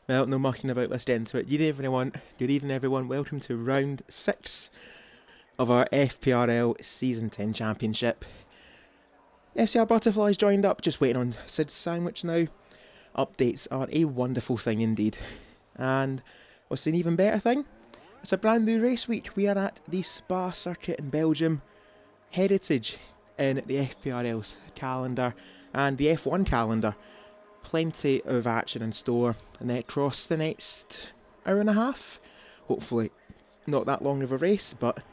Well, no mucking about, let's get into it. Good evening everyone, welcome to round 6 of our FPRL Season 10 Championship. SCR Butterflies joined up, just waiting on Sid's sandwich now. Updates are a wonderful thing indeed. And what's an even better thing? It's a brand new race week. We are at the Spa circuit in Belgium. Heritage in the FPRL's calendar and the F1 calendar. Plenty of action in store and then across the next hour and a half. Hopefully not that long of a race, but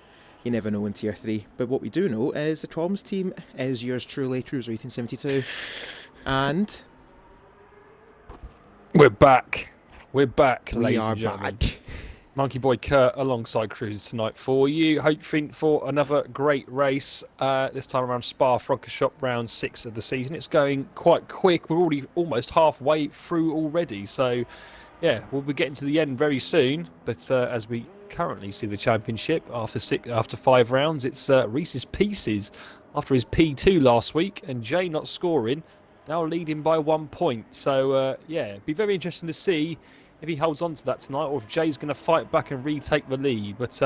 you never know in Tier 3. But what we do know is the Tom's team is yours truly, Cruiser 1872. And we're back, we ladies are and gentlemen. back. Monkey Boy Kurt alongside Cruiser tonight for you, hoping for another great race. This time around Spa-Francorchamps round 6 of the season. It's going quite quick. We're already almost halfway through already. So, yeah, we'll be getting to the end very soon. But as we currently see the championship after 5 rounds, it's Reese's Pieces after his P2 last week, and Jay not scoring, now leading by 1 point. So, yeah, it'd be very interesting to see if he holds on to that tonight, or if Jay's going to fight back and retake the lead. But,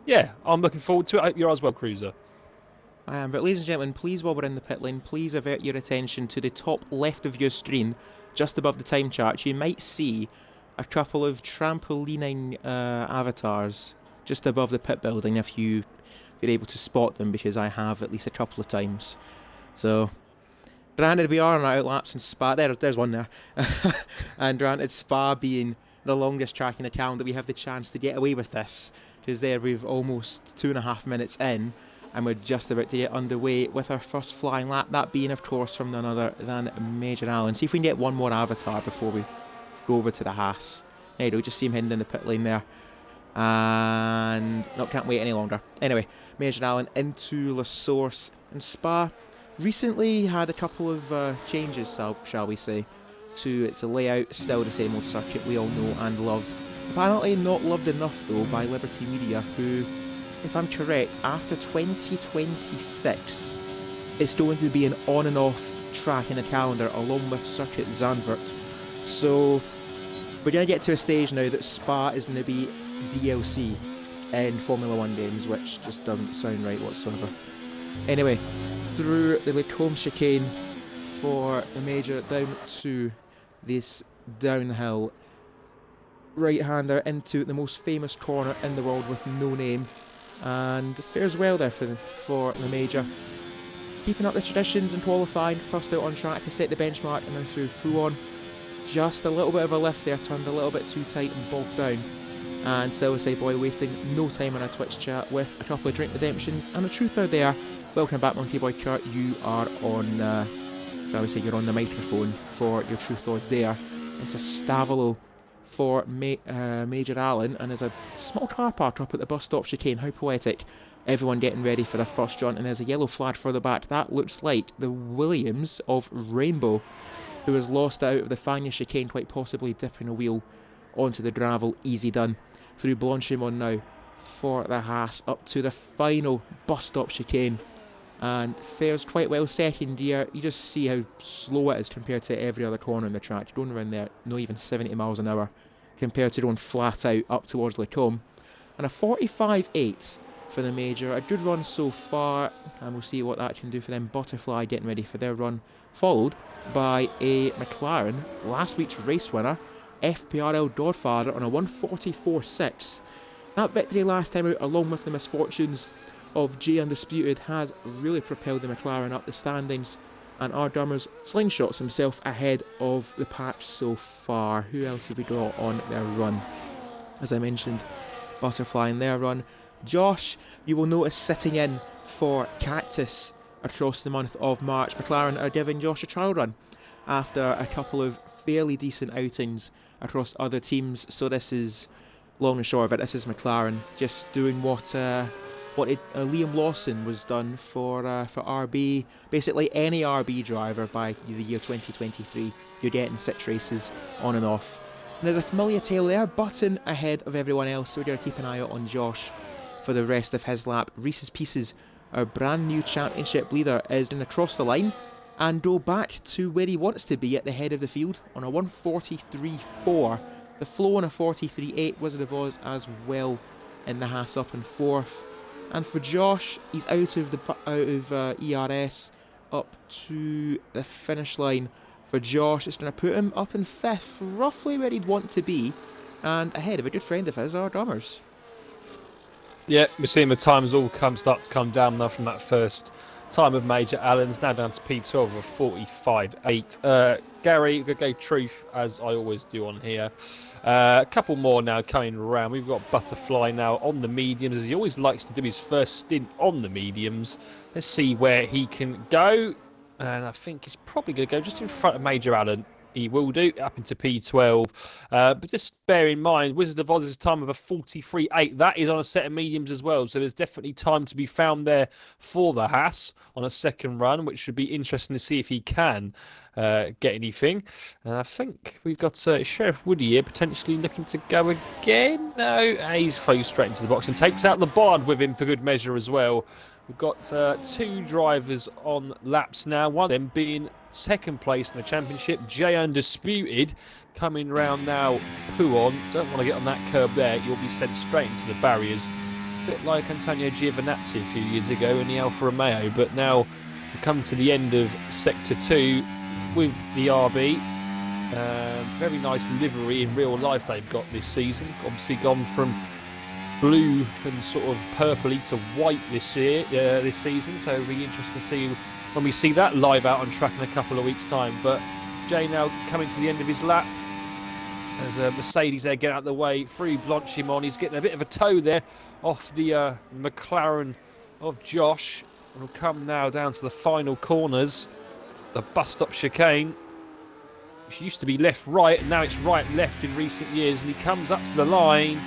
yeah, I'm looking forward to it. I hope you're as well, Cruiser. I am, but ladies and gentlemen, please, while we're in the pit lane, please avert your attention to the top left of your screen, just above the time chart. You might see a couple of trampolining avatars just above the pit building if you're able to spot them, because I have at least a couple of times. So, granted, we are on our outlaps in Spa. There's one there. And granted, Spa being the longest track in the calendar, we have the chance to get away with this, because there we've almost 2.5 minutes in, and we're just about to get underway with our first flying lap, that being, of course, from none other than Major Allen. See if we can get one more avatar before we go over to the Haas. There you go, just see him heading in the pit lane there. And no, can't wait any longer. Anyway, Major Allen into La Source and Spa. Recently had a couple of changes, shall we say, to its layout. Still the same old circuit we all know and love. Apparently not loved enough though by Liberty Media, who, if I'm correct, after 2026 it's going to be an on and off track in the calendar along with Circuit Zandvoort. So we're going to get to a stage now that Spa is going to be DLC in Formula 1 games, which just doesn't sound right whatsoever. Anyway, through the Lacombe chicane for the major, down to this downhill right-hander into the most famous corner in the world with no name, and fares well there for the major. Keeping up the traditions and qualifying, first out on track to set the benchmark, and now through Fuon. Just a little bit of a lift there, turned a little bit too tight and bogged down. And Silverside Boy wasting no time on a Twitch chat with a couple of drink redemptions and a truther there. Welcome back, Monkey Boy Kurt. You are on, shall we say, you're on the microphone for your truth or dare. Into Stavolo for Major Allen, and there's a small car park up at the bus stop chicane. How poetic. Everyone getting ready for their first jaunt, and there's a yellow flag further back. That looks like the Williams of Rainbow, who has lost out of the Fagnes chicane, quite possibly dipping a wheel onto the gravel. Easy done. Through Blanchimont now for the Haas, up to the final bus stop chicane, and fares quite well second gear. You just see how slow it is compared to every other corner in the track. You're going around there not even 70 miles an hour compared to going flat out up towards Lacombe. And a 45.8 for the major. A good run so far, and we'll see what that can do for them. Butterfly getting ready for their run, followed by a McLaren, last week's race winner, FPRL Godfather, on a 144.6. That victory last time out, along with the misfortunes of J Undisputed, has really propelled the McLaren up the standings, and R. Dummers slingshots himself ahead of the pack so far. Who else have we got on their run? As I mentioned, Butterfly in their run. Josh, you will notice sitting in for Cactus across the month of March. McLaren are giving Josh a trial run after a couple of fairly decent outings across other teams. So this is, long and short of it, this is McLaren just doing what Liam Lawson was done for RB. Basically any RB driver by the year 2023, you're getting 6 races on and off. And there's a familiar tail there, Button ahead of everyone else, so we're going to keep an eye out on Josh for the rest of his lap. Reese's Pieces, our brand new championship leader, is in across the line, and go back to where he wants to be at the head of the field on a 1:43.4. The flow on a 43.8, Wizard of Oz as well in the Haas up in 4th. And for Josh, he's out of ERS up to the finish line. For Josh, it's going to put him up in 5th, roughly where he'd want to be, and ahead of a good friend of his, our drummers. Yeah, we're seeing the times all start to come down now from that first time of Major Allen's, now down to P12 of 45.8. Gary, we're going to go truth, as I always do on here. A couple more now coming around. We've got Butterfly now on the mediums, as he always likes to do his first stint on the mediums. Let's see where he can go. And I think he's probably going to go just in front of Major Allen. He will do, up into P12. But just bear in mind, Wizard of Oz's time of a 43.8. That is on a set of mediums as well. So there's definitely time to be found there for the Haas on a second run, which should be interesting to see if he can get anything. And I think we've got Sheriff Woody here potentially looking to go again. No, he's flows straight into the box and takes out the Bard with him for good measure as well. We've got 2 drivers on laps now, one of them being second place in the championship, J Undisputed, coming round now. Puon, don't want to get on that curb there, you'll be sent straight into the barriers. A bit like Antonio Giovinazzi a few years ago in the Alfa Romeo, but now we come to the end of Sector 2 with the RB. Very nice livery in real life they've got this season, obviously gone from blue and sort of purpley to white this season, so it'll be interesting to see when we see that live out on track in a couple of weeks' time. But Jay now coming to the end of his lap. There's a Mercedes there getting out of the way through Blanchimon. He's getting a bit of a toe there off the McLaren of Josh. And we'll come now down to the final corners. The bus stop chicane, which used to be left-right, and now it's right-left in recent years. And he comes up to the line,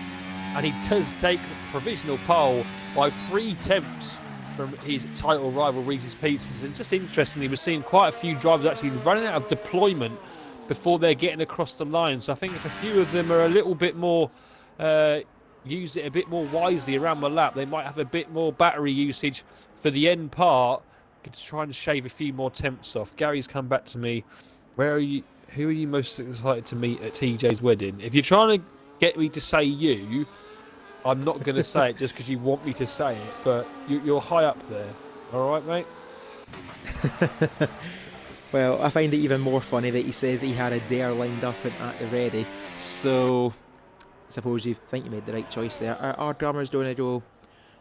and he does take provisional pole by 3 tenths from his title rival Reese's Pieces. And just interestingly, we're seeing quite a few drivers actually running out of deployment before they're getting across the line. So I think if a few of them are a little bit more, use it a bit more wisely around the lap, they might have a bit more battery usage for the end part, to try and shave a few more temps off. Gary's come back to me. Who are you most excited to meet at TJ's wedding? If you're trying to get me to say you, I'm not going to say it just because you want me to say it, but you're high up there. All right, mate? Well, I find it even more funny that he says that he had a dare lined up and at the ready. So, I suppose you think you made the right choice there. Our drummer's doing a go.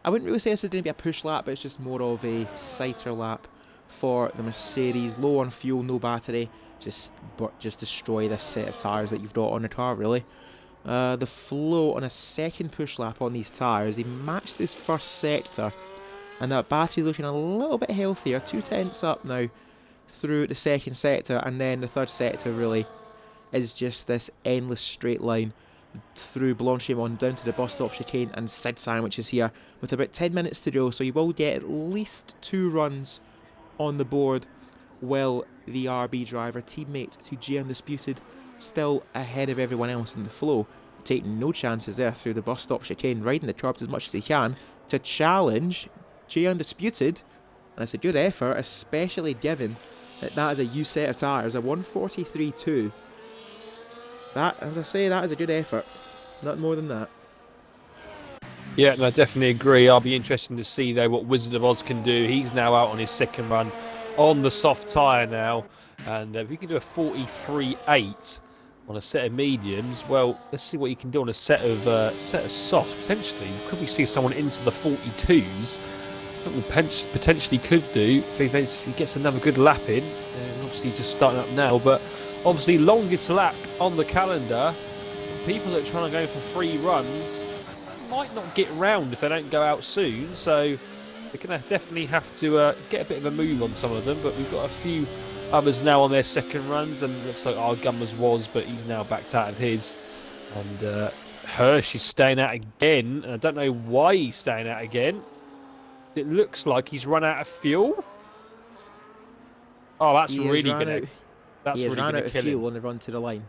I wouldn't really say this is going to be a push lap, but it's just more of a sighter lap for the Mercedes. Low on fuel, no battery. Just destroy this set of tyres that you've got on the car, really. The flow on a second push lap on these tyres, he matched his first sector, and that battery's looking a little bit healthier, 2 tenths up now through the second sector, and then the third sector really is just this endless straight line through Blanchimon down to the bus stop chicane, and Sid Sandwich is here with about 10 minutes to go, so you will get at least 2 runs on the board, while the RB driver, teammate to J Undisputed, still ahead of everyone else in the flow, taking no chances there through the bus stop chicane, riding the curbs as much as he can to challenge J Undisputed, and it's a good effort, especially given that is a used set of tyres, a 143.2. That, as I say, that is a good effort, not more than that. Yeah, no, I definitely agree. I'll be interested to see though what Wizard of Oz can do. He's now out on his second run on the soft tyre now, and if he can do a 43.8 on a set of mediums, well, let's see what he can do on a set of softs. Potentially, could we see someone into the 42s? I think we potentially could do if he gets another good lap in. And obviously, just starting up now, but obviously, longest lap on the calendar. People that are trying to go for 3 runs might not get round if they don't go out soon. So they're going to definitely have to get a bit of a move on some of them. But we've got a few others now on their second runs, and looks like our Gummers was, but he's now backed out of his. And Hirsch is staying out again. And I don't know why he's staying out again. It looks like he's run out of fuel. Oh, that's really going to... That's he has really ran going out to of kill him. fuel on the run to the line.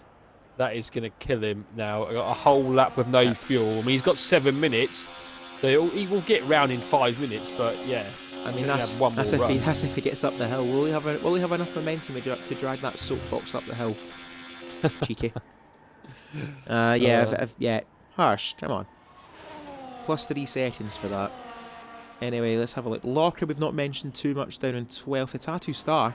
That is going to kill him now. A whole lap with no fuel. I mean, he's got 7 minutes. So he will get round in 5 minutes, but yeah. I mean, He had one more run. that's if he gets up the hill. Will he have enough momentum to drag that soapbox up the hill? Cheeky. Yeah. Harsh. Come on. Plus 3 seconds for that. Anyway, let's have a look. Locker, we've not mentioned too much, down in 12th. The Tattoo Star,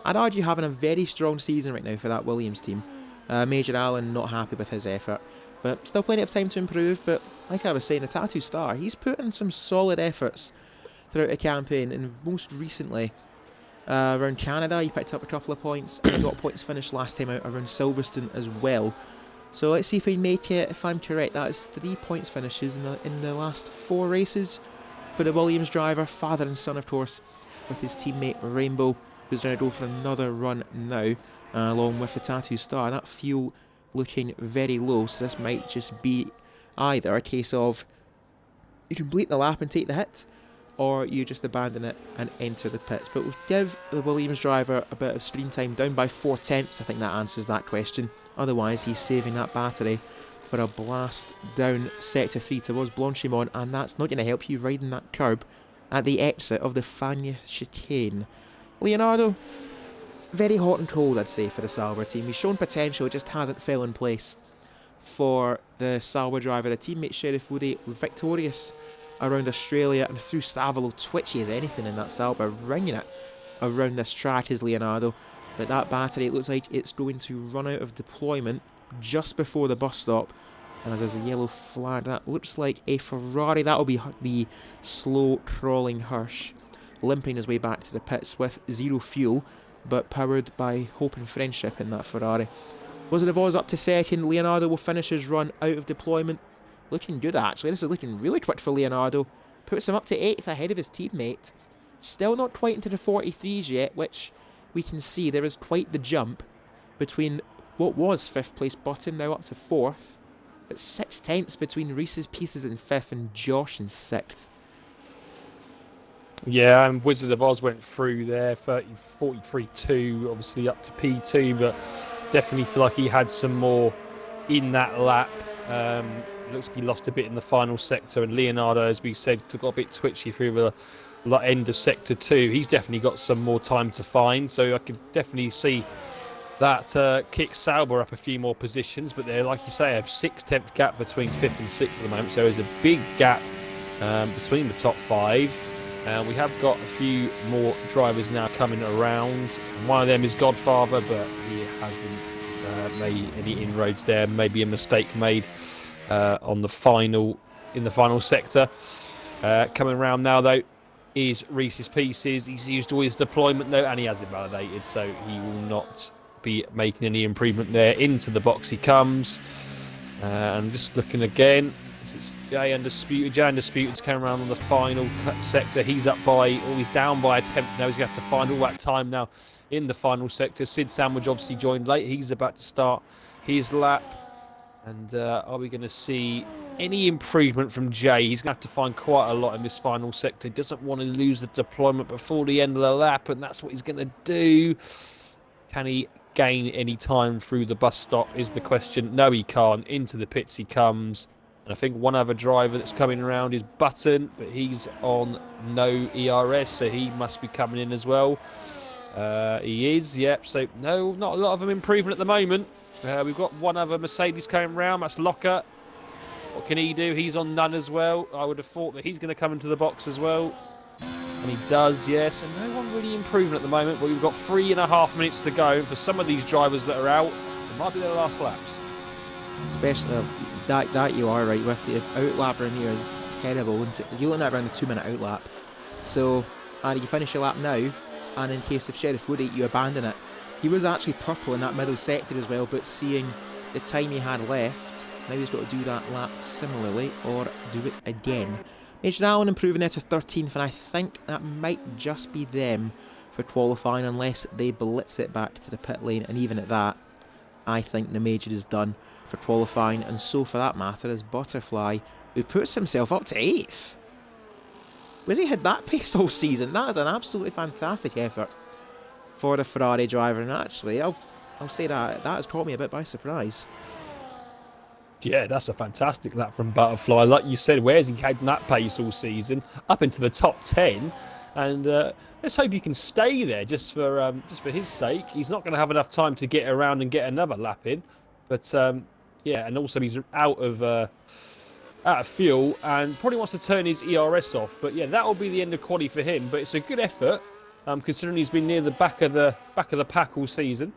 I'd argue having a very strong season right now for that Williams team. Major Allen not happy with his effort, but still plenty of time to improve. But like I was saying, the Tattoo Star, he's put in some solid efforts throughout the campaign, and most recently around Canada he picked up a couple of points, and he got points finished last time out around Silverstone as well. So let's see if we make it. If I'm correct, that is 3 points finishes in the last 4 races for the Williams driver, father and son of course, with his teammate Rainbow, who's going to go for another run now, along with the Tattoo Star. That fuel looking very low, so this might just be either a case of you complete the lap and take the hit, or you just abandon it and enter the pits. But we'll give the Williams driver a bit of screen time, down by 4/10. I think that answers that question. Otherwise, he's saving that battery for a blast down Sector 3 towards Blanchimont, and that's not going to help you riding that curb at the exit of the Fagnes chicane. Leonardo, very hot and cold, I'd say, for the Sauber team. He's shown potential, it just hasn't fell in place for the Sauber driver. The teammate Sheriff Woody victorious around Australia, and through Stavolo, twitchy as anything in that Sauber, ringing it around this track is Leonardo. But that battery, it looks like it's going to run out of deployment just before the bus stop, as there's a yellow flag. That looks like a Ferrari. That'll be the slow crawling Hirsch, limping his way back to the pits with 0 fuel, but powered by hope and friendship in that Ferrari. Wizard of Oz up to second. Leonardo will finish his run out of deployment. Looking good, actually. This is looking really quick for Leonardo. Puts him up to 8th ahead of his teammate. Still not quite into the 43s yet, which we can see there is quite the jump between what was 5th place Button, now up to 4th. But 6/10 between Reese's Pieces in 5th and Josh in 6th. Yeah, and Wizard of Oz went through there, 43.2, obviously up to P2, but definitely feel like he had some more in that lap. Looks like he lost a bit in the final sector, and Leonardo, as we said, got a bit twitchy through the end of sector 2. He's definitely got some more time to find, so I could definitely see that kick Sauber up a few more positions. But they're, like you say, a 6/10 gap between 5th and 6th at the moment, so there's a big gap between the top 5. We have got a few more drivers now coming around. One of them is Godfather, but he hasn't made any inroads there. Maybe a mistake made in the final sector. Coming around now though is Reese's Pieces. He's used all his deployment though, and he has it validated, so he will not be making any improvement there. Into the box he comes. I'm just looking again. This is Jay Undisputed. Jay Undisputed's coming around on the final sector. He's down by a 10th now. He's going to have to find all that time now in the final sector. Sid Sandwich obviously joined late. He's about to start his lap. And are we going to see any improvement from Jay? He's going to have to find quite a lot in this final sector. He doesn't want to lose the deployment before the end of the lap, and that's what he's going to do. Can he gain any time through the bus stop is the question. No, he can't. Into the pits he comes. And I think one other driver that's coming around is Button, but he's on no ERS, so he must be coming in as well. He is, yep. So no, not a lot of improvement at the moment. We've got one other Mercedes coming round. That's Locker. What can he do? He's on none as well. I would have thought that he's going to come into the box as well. And he does, yes. And no one really improving at the moment. But we've got 3.5 minutes to go. For some of these drivers that are out, it might be their last laps. Especially that you are right with. The outlap around here is terrible. You're looking at around the 2-minute outlap. So either you finish your lap now, and in case of Sheriff Woody, you abandon it. He was actually purple in that middle sector as well, but seeing the time he had left, now he's got to do that lap similarly, or do it again. Major Allen improving there to 13th, and I think that might just be them for qualifying, unless they blitz it back to the pit lane, and even at that, I think the Major is done for qualifying, and so for that matter is Butterfly, who puts himself up to 8th. Where's he had that pace all season? That is an absolutely fantastic effort for the Ferrari driver, and actually, I'll say that has caught me a bit by surprise. Yeah, that's a fantastic lap from Butterfly. Like you said, where's he had that pace all season? Up into the top 10. And let's hope he can stay there just for his sake. He's not going to have enough time to get around and get another lap in. But yeah, and also he's out of fuel and probably wants to turn his ERS off. But yeah, that will be the end of quali for him. But it's a good effort, considering he's been near the back of the pack all season.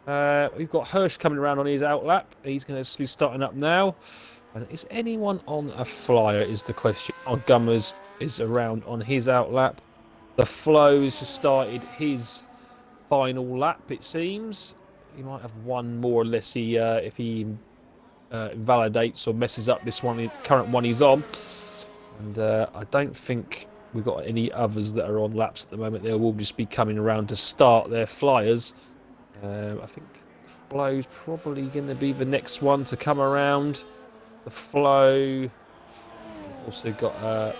We've got Hirsch coming around on his out lap. He's going to be starting up now. And is anyone on a flyer is the question. Oh, Gummers is around on his out lap. The Flow has just started his final lap, it seems. He might have one more unless he if he invalidates or messes up this one, current one he's on. And I don't think we've got any others that are on laps at the moment. They will just be coming around to start their flyers. I think Flow's probably going to be the next one to come around. The Flow. Also got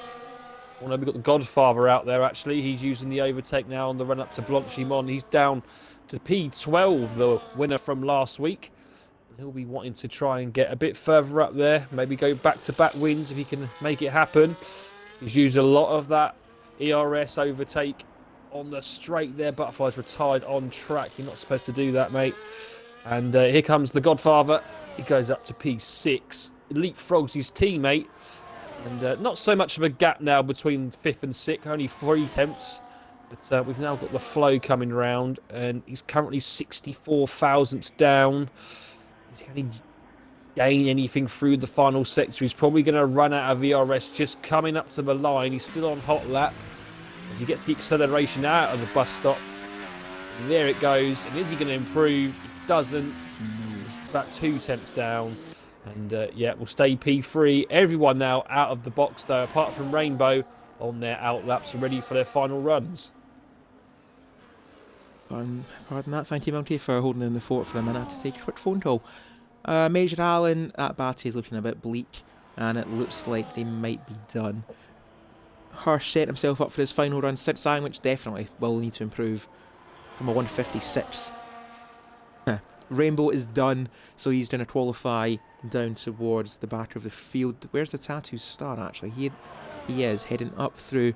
we've got the Godfather out there actually. He's using the overtake now on the run up to Blanchimont. He's down to P12, the winner from last week. He'll be wanting to try and get a bit further up there. Maybe go back-to-back wins if he can make it happen. He's used a lot of that ERS overtake on the straight there. Butterfly's retired on track. You're not supposed to do that, mate. And here comes the Godfather. He goes up to P6. Leapfrogs his teammate. And not so much of a gap now between 5th and 6th. Only 3 tenths. But we've now got the Flow coming round. And he's currently 64 thousandths down. Can he gain anything through the final sector? He's probably going to run out of ERS just coming up to the line. He's still on hot lap. As he gets the acceleration out of the bus stop. And there it goes. And is he going to improve? He doesn't. He's about 2 tenths down. And yeah, we'll stay P3. Everyone now out of the box though, apart from Rainbow, on their out laps, ready for their final runs. Pardon that. Thank you, Monty, for holding in the fort for a minute to take a quick phone call. Major Allen, that battery is looking a bit bleak, and it looks like they might be done. Hirsch set himself up for his final run. Sid Sandwich definitely will need to improve from a 156. Rainbow is done, so he's going to qualify down towards the back of the field. Where's the Tattoo Star, actually? He is heading up through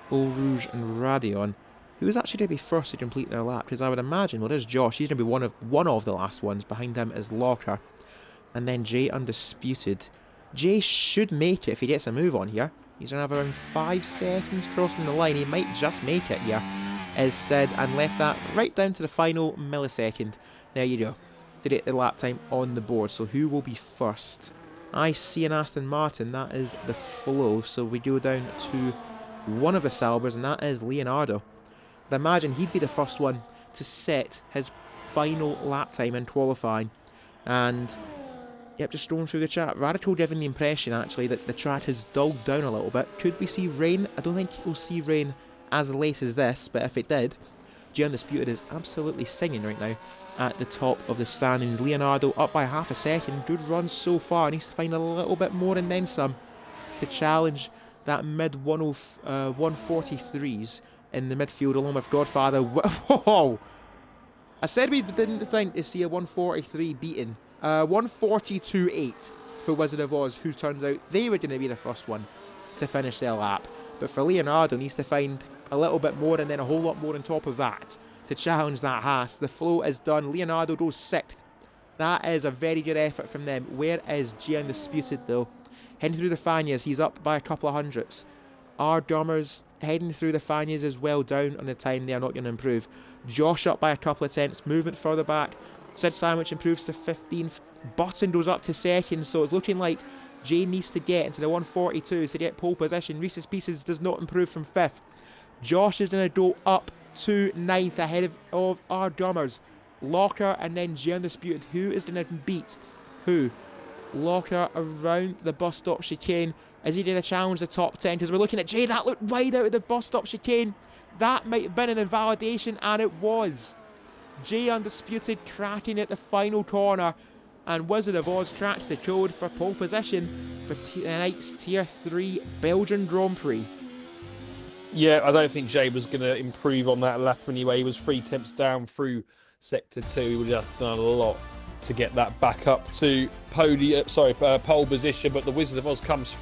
Eau Rouge and Radion. Who is actually going to be first to complete their lap? Because I would imagine, well, there's Josh. He's going to be one of the last ones. Behind him is Locker. And then Jay Undisputed. Jay should make it if he gets a move on here. He's going to have around 5 seconds crossing the line. He might just make it here, as said, and left that right down to the final millisecond. There you go. To get the lap time on the board. So who will be first? I see an Aston Martin. That is the Flow. So we go down to one of the Salbers, and that is Leonardo. I'd imagine he'd be the first one to set his final lap time in qualifying. And yep, just scrolling through the chat. Radical giving the impression actually that the track has dulled down a little bit. Could we see rain? I don't think we'll see rain as late as this, but if it did, G Undisputed is absolutely singing right now at the top of the standings. Leonardo up by half a second. Good run so far. Needs to find a little bit more and then some to challenge that mid 143s in the midfield along with Godfather. Whoa! I said we didn't think to see a 143 beaten. 142.8 for Wizard of Oz, who turns out they were going to be the first one to finish their lap. But for Leonardo, needs to find a little bit more and then a whole lot more on top of that to challenge that Haas. The Flow is done. Leonardo goes 6th. That is a very good effort from them. Where is G Undisputed though? Heading through the Fanyas, he's up by a couple of hundredths. Our Dummers heading through the Fanyas as well, down on the time. They are not going to improve. Josh up by a couple of tenths. Movement further back. Sid Sandwich improves to 15th. Button goes up to 2nd. So it's looking like Jay needs to get into the 142s to get pole position. Reese's Pieces does not improve from 5th. Josh is going to go up to 9th ahead of our Dummers. Locker and then G Undisputed. Who is going to beat who? Locker around the bus stop chicane. Is he going to challenge the top 10? Because we're looking at Jay. That looked wide out of the bus stop chicane. That might have been an invalidation, and it was. Jay Undisputed cracking at the final corner. And Wizard of Oz cracks the code for pole position for tonight's Tier 3 Belgian Grand Prix. Yeah, I don't think Jay was going to improve on that lap anyway. He was 3 tenths down through Sector 2. He would have done a lot to get that back up to pole position. But the Wizard of Oz comes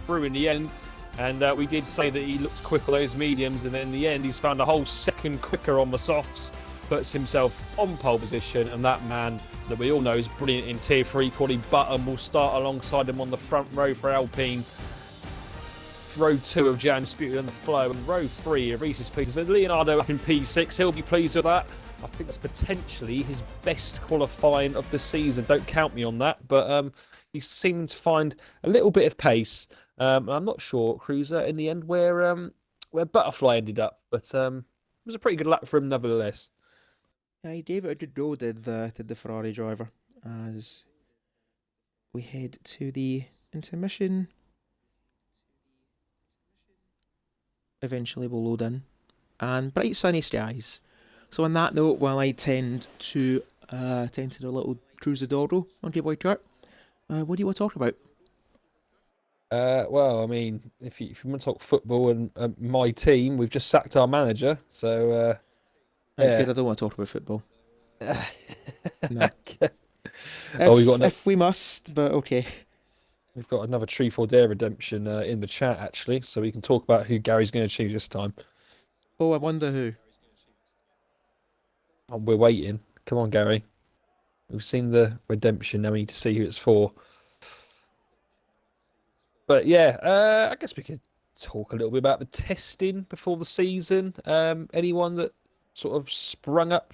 through in the end. And we did say that he looked quick on those mediums, and then in the end, he's found a whole second quicker on the softs, puts himself on pole position, and that man that we all know is brilliant in Tier 3, Cordy Button, will start alongside him on the front row for Alpine. Row 2 of Jan Disputed on the flow, and row 3 of Reese's Pieces. And Leonardo up in P6, he'll be pleased with that. I think that's potentially his best qualifying of the season. Don't count me on that, but he seemed to find a little bit of pace. I'm not sure, Cruiser, in the end where Butterfly ended up, but it was a pretty good lap for him nevertheless. Yeah, he gave it a good go, did the Ferrari driver, as we head to the intermission. Eventually we'll load in, and bright sunny skies. So on that note, while I tend to the little Cruiser Dodo on your boy Kurt, what do you want to talk about? Well, I mean, if you want to talk football and my team, we've just sacked our manager, so Right, yeah. good, I don't want to talk about football. No. If we must, but okay. We've got another Truth or Dare redemption in the chat, actually, so we can talk about who Gary's going to choose this time. Oh, I wonder who. Oh, we're waiting. Come on, Gary. We've seen the redemption, now we need to see who it's for. But yeah, I guess we could talk a little bit about the testing before the season. Anyone that sort of sprung up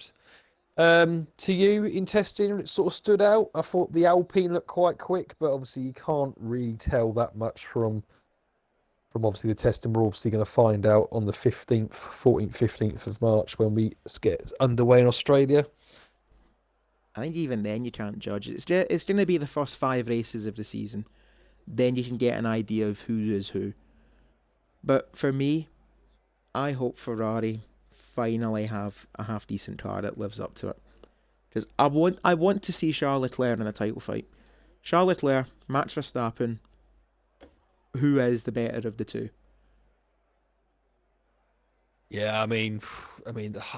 to you in testing and it sort of stood out? I thought the Alpine looked quite quick, but obviously you can't really tell that much from obviously the testing. We're obviously going to find out on the 14th, 15th of March when we get underway in Australia. I think even then you can't judge. It's going to be the first 5 races of the season. Then you can get an idea of who is who. But for me, I hope Ferrari finally have a half decent car that lives up to it. Because I want to see Charles Leclerc in a title fight. Charles Leclerc, Max Verstappen. Who is the better of the two? Yeah, I mean,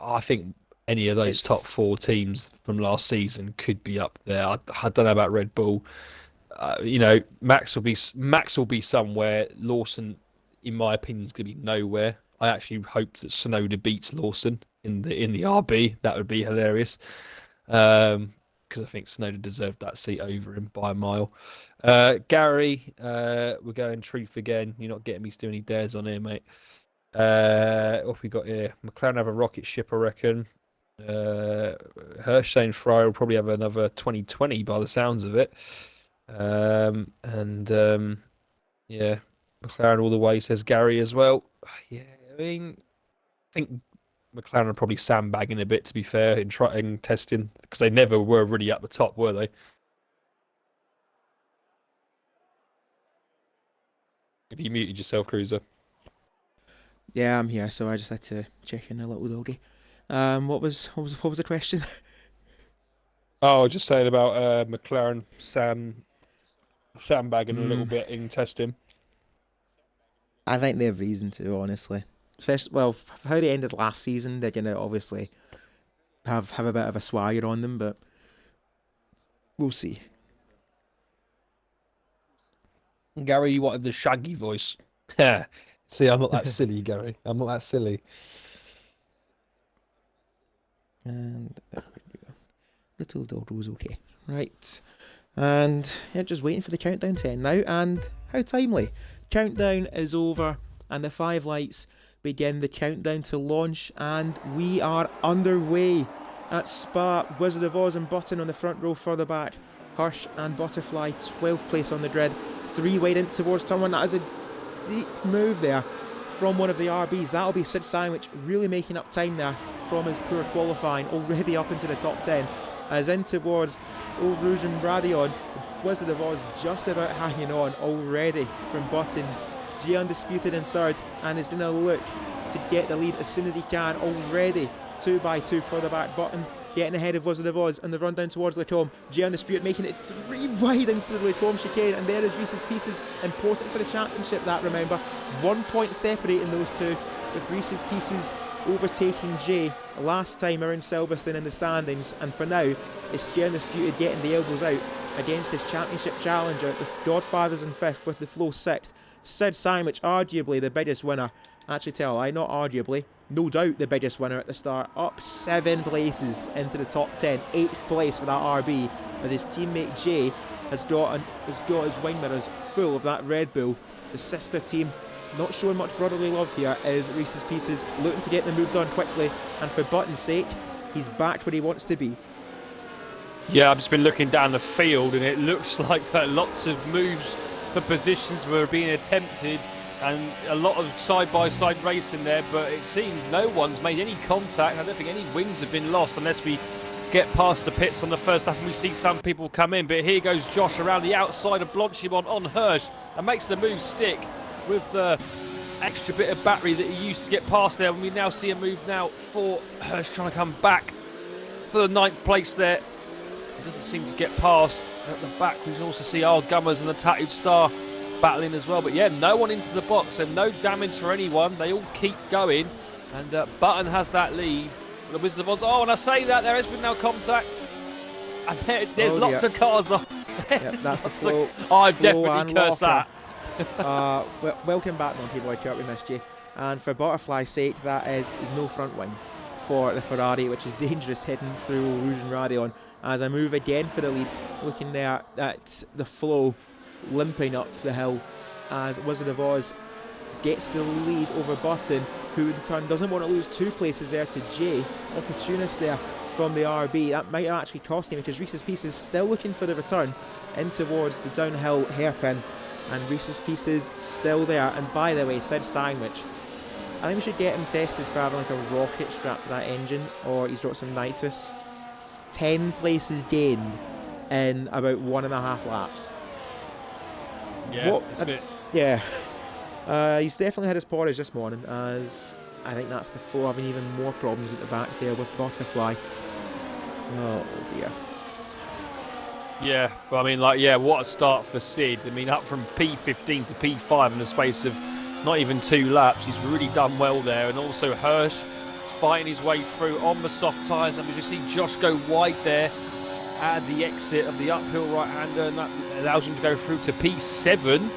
I think any of those top 4 teams from last season could be up there. I don't know about Red Bull. Max will be somewhere. Lawson, in my opinion, is going to be nowhere. I actually hope that Tsunoda beats Lawson in the RB. That would be hilarious. Because I think Tsunoda deserved that seat over him by a mile. Gary, we're going Truth again. You're not getting me to do any dares on here, mate. What have we got here? McLaren have a rocket ship, I reckon. Hirsch and Fryer will probably have another 2020 by the sounds of it. Yeah, McLaren all the way, says Gary as well. Yeah, I mean, I think McLaren are probably sandbagging a bit, to be fair, in trying testing, because they never were really at the top, were they? Have you muted yourself, Cruiser? Yeah, I'm here, so I just had to check in a little doggy. What was the question? Oh, just saying about McLaren sandbagging a little bit in testing. I think they have reason to, honestly. Especially, well, how they ended last season, they're going to obviously have a bit of a swagger on them, but we'll see. Gary, you wanted the shaggy voice. See, I'm not that silly, Gary. I'm not that silly. And there we go. Little Dodo's okay. Right. And yeah, just waiting for the countdown to end now. And how timely. Countdown is over, and the 5 lights begin the countdown to launch, and we are underway at Spa. Wizard of Oz and Button on the front row further back. Hirsch and Butterfly 12th place on the grid. 3 wide in towards turn 1. That is a deep move there from one of the RBs. That'll be Sid Sandwich really making up time there from his poor qualifying, already up into the top 10. As in towards Old Rouge and Radion, Wizard of Oz just about hanging on already from Button. G Undisputed in 3rd, and is going to look to get the lead as soon as he can already. 2 by 2 further back. Button getting ahead of Wizard of Oz, and the run down towards Lecombe. G Undisputed making it 3 wide into the Lecombe chicane, and there is Reese's Pieces, important for the championship, that, remember. 1 point separating those two, with Reese's Pieces overtaking Jay last time around Silverstone in the standings, and for now it's G Undisputed getting the elbows out against his championship challenger. The Godfathers in 5th with the Flow 6th. Sid Sandwich, arguably the biggest winner. Actually, tell I, not arguably, no doubt the biggest winner at the start. Up 7 places into the top 10. 8th place for that RB, as his teammate Jay has got his wing mirrors full of that Red Bull. The sister team not showing much brotherly love here is Reese's Pieces, looking to get them moved on quickly, and for Button's sake, he's back where he wants to be. Yeah, I've just been looking down the field, and it looks like that lots of moves for positions were being attempted, and a lot of side-by-side racing there, but it seems no one's made any contact. I don't think any wings have been lost unless we get past the pits on the first lap and we see some people come in. But here goes Josh around the outside of Blanchimont on Hirsch and makes the move stick with the extra bit of battery that he used to get past there. And we now see a move now for Hirsch trying to come back for the 9th place there. It doesn't seem to get past at the back. We can also see our Gummers and the Tattooed Star battling as well. But yeah, no one into the box and no damage for anyone. They all keep going, and Button has that lead. The Wizard of Oz. Oh, and I say that there has been no contact, and there's lots of cars on. Yep, that's the Flow. I've definitely cursed that. Welcome back, man, people. I thought we missed you. And for Butterfly's sake, that is no front wing for the Ferrari, which is dangerous heading through Rouge and Radion. As I move again for the lead, looking there at the Flow limping up the hill as Wizard of Oz gets the lead over Button, who in turn doesn't want to lose 2 places there to Jay. Opportunist there from the RB. That might have actually cost him, because Reese's Pieces still looking for the return in towards the downhill hairpin, and Reese's Pieces still there. And by the way, Sid Sandwich, I think we should get him tested for having like a rocket strapped to that engine, or he's got some nitrous. 10 places gained in about 1.5 laps. Yeah, it's a bit... Yeah. He's definitely had his porridge this morning, as I think that's the Flow having even more problems at the back there with Butterfly. Oh dear. Yeah, but I mean, like, yeah, what a start for Sid. I mean, up from P15 to P5 in the space of not even 2 laps. He's really done well there. And also Hirsch fighting his way through on the soft tyres. And we just see Josh go wide there at the exit of the uphill right-hander, and that allows him to go through to P7.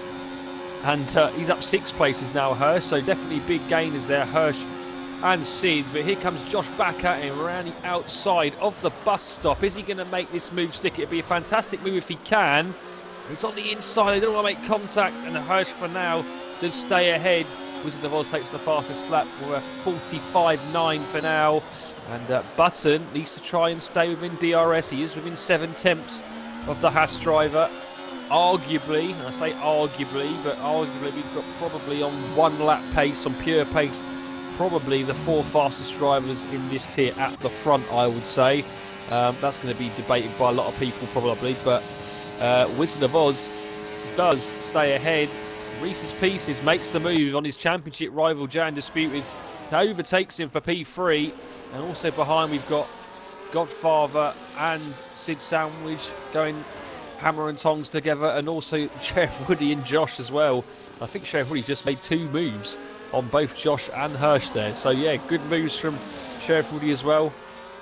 And he's up 6 places now, Hirsch, so definitely big gainers there, Hirsch and Sid. But here comes Josh back at him around the outside of the bus stop. Is he going to make this move stick? It'd be a fantastic move if he can. He's on the inside, they don't want to make contact, and Hirsch for now does stay ahead. Wizard of Oz takes the fastest lap with a 45.9 for now. And Button needs to try and stay within DRS. He is within 7 tenths of the Haas driver. Arguably, and I say arguably, but arguably we've got probably on 1 lap pace, on pure pace, probably the 4 fastest drivers in this tier at the front, I would say. That's going to be debated by a lot of people probably, but Wizard of Oz does stay ahead. Reese's Pieces makes the move on his championship rival Jay Undisputed, overtakes him for P3, and also behind we've got Godfather and Sid Sandwich going hammer and tongs together, and also Sheriff Woody and Josh as well. I think Sheriff Woody just made 2 moves on both Josh and Hirsch there. So yeah, good moves from Sheriff Woody as well.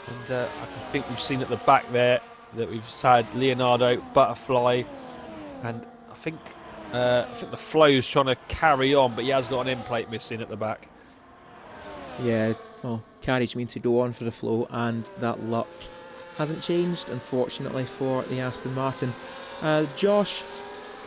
And I think we've seen at the back there that we've had Leonardo, Butterfly, and I think the Flow's trying to carry on, but he has got an end plate missing at the back. Yeah, well, carriage means to go on for the Flow, and that luck hasn't changed, unfortunately, for the Aston Martin. Josh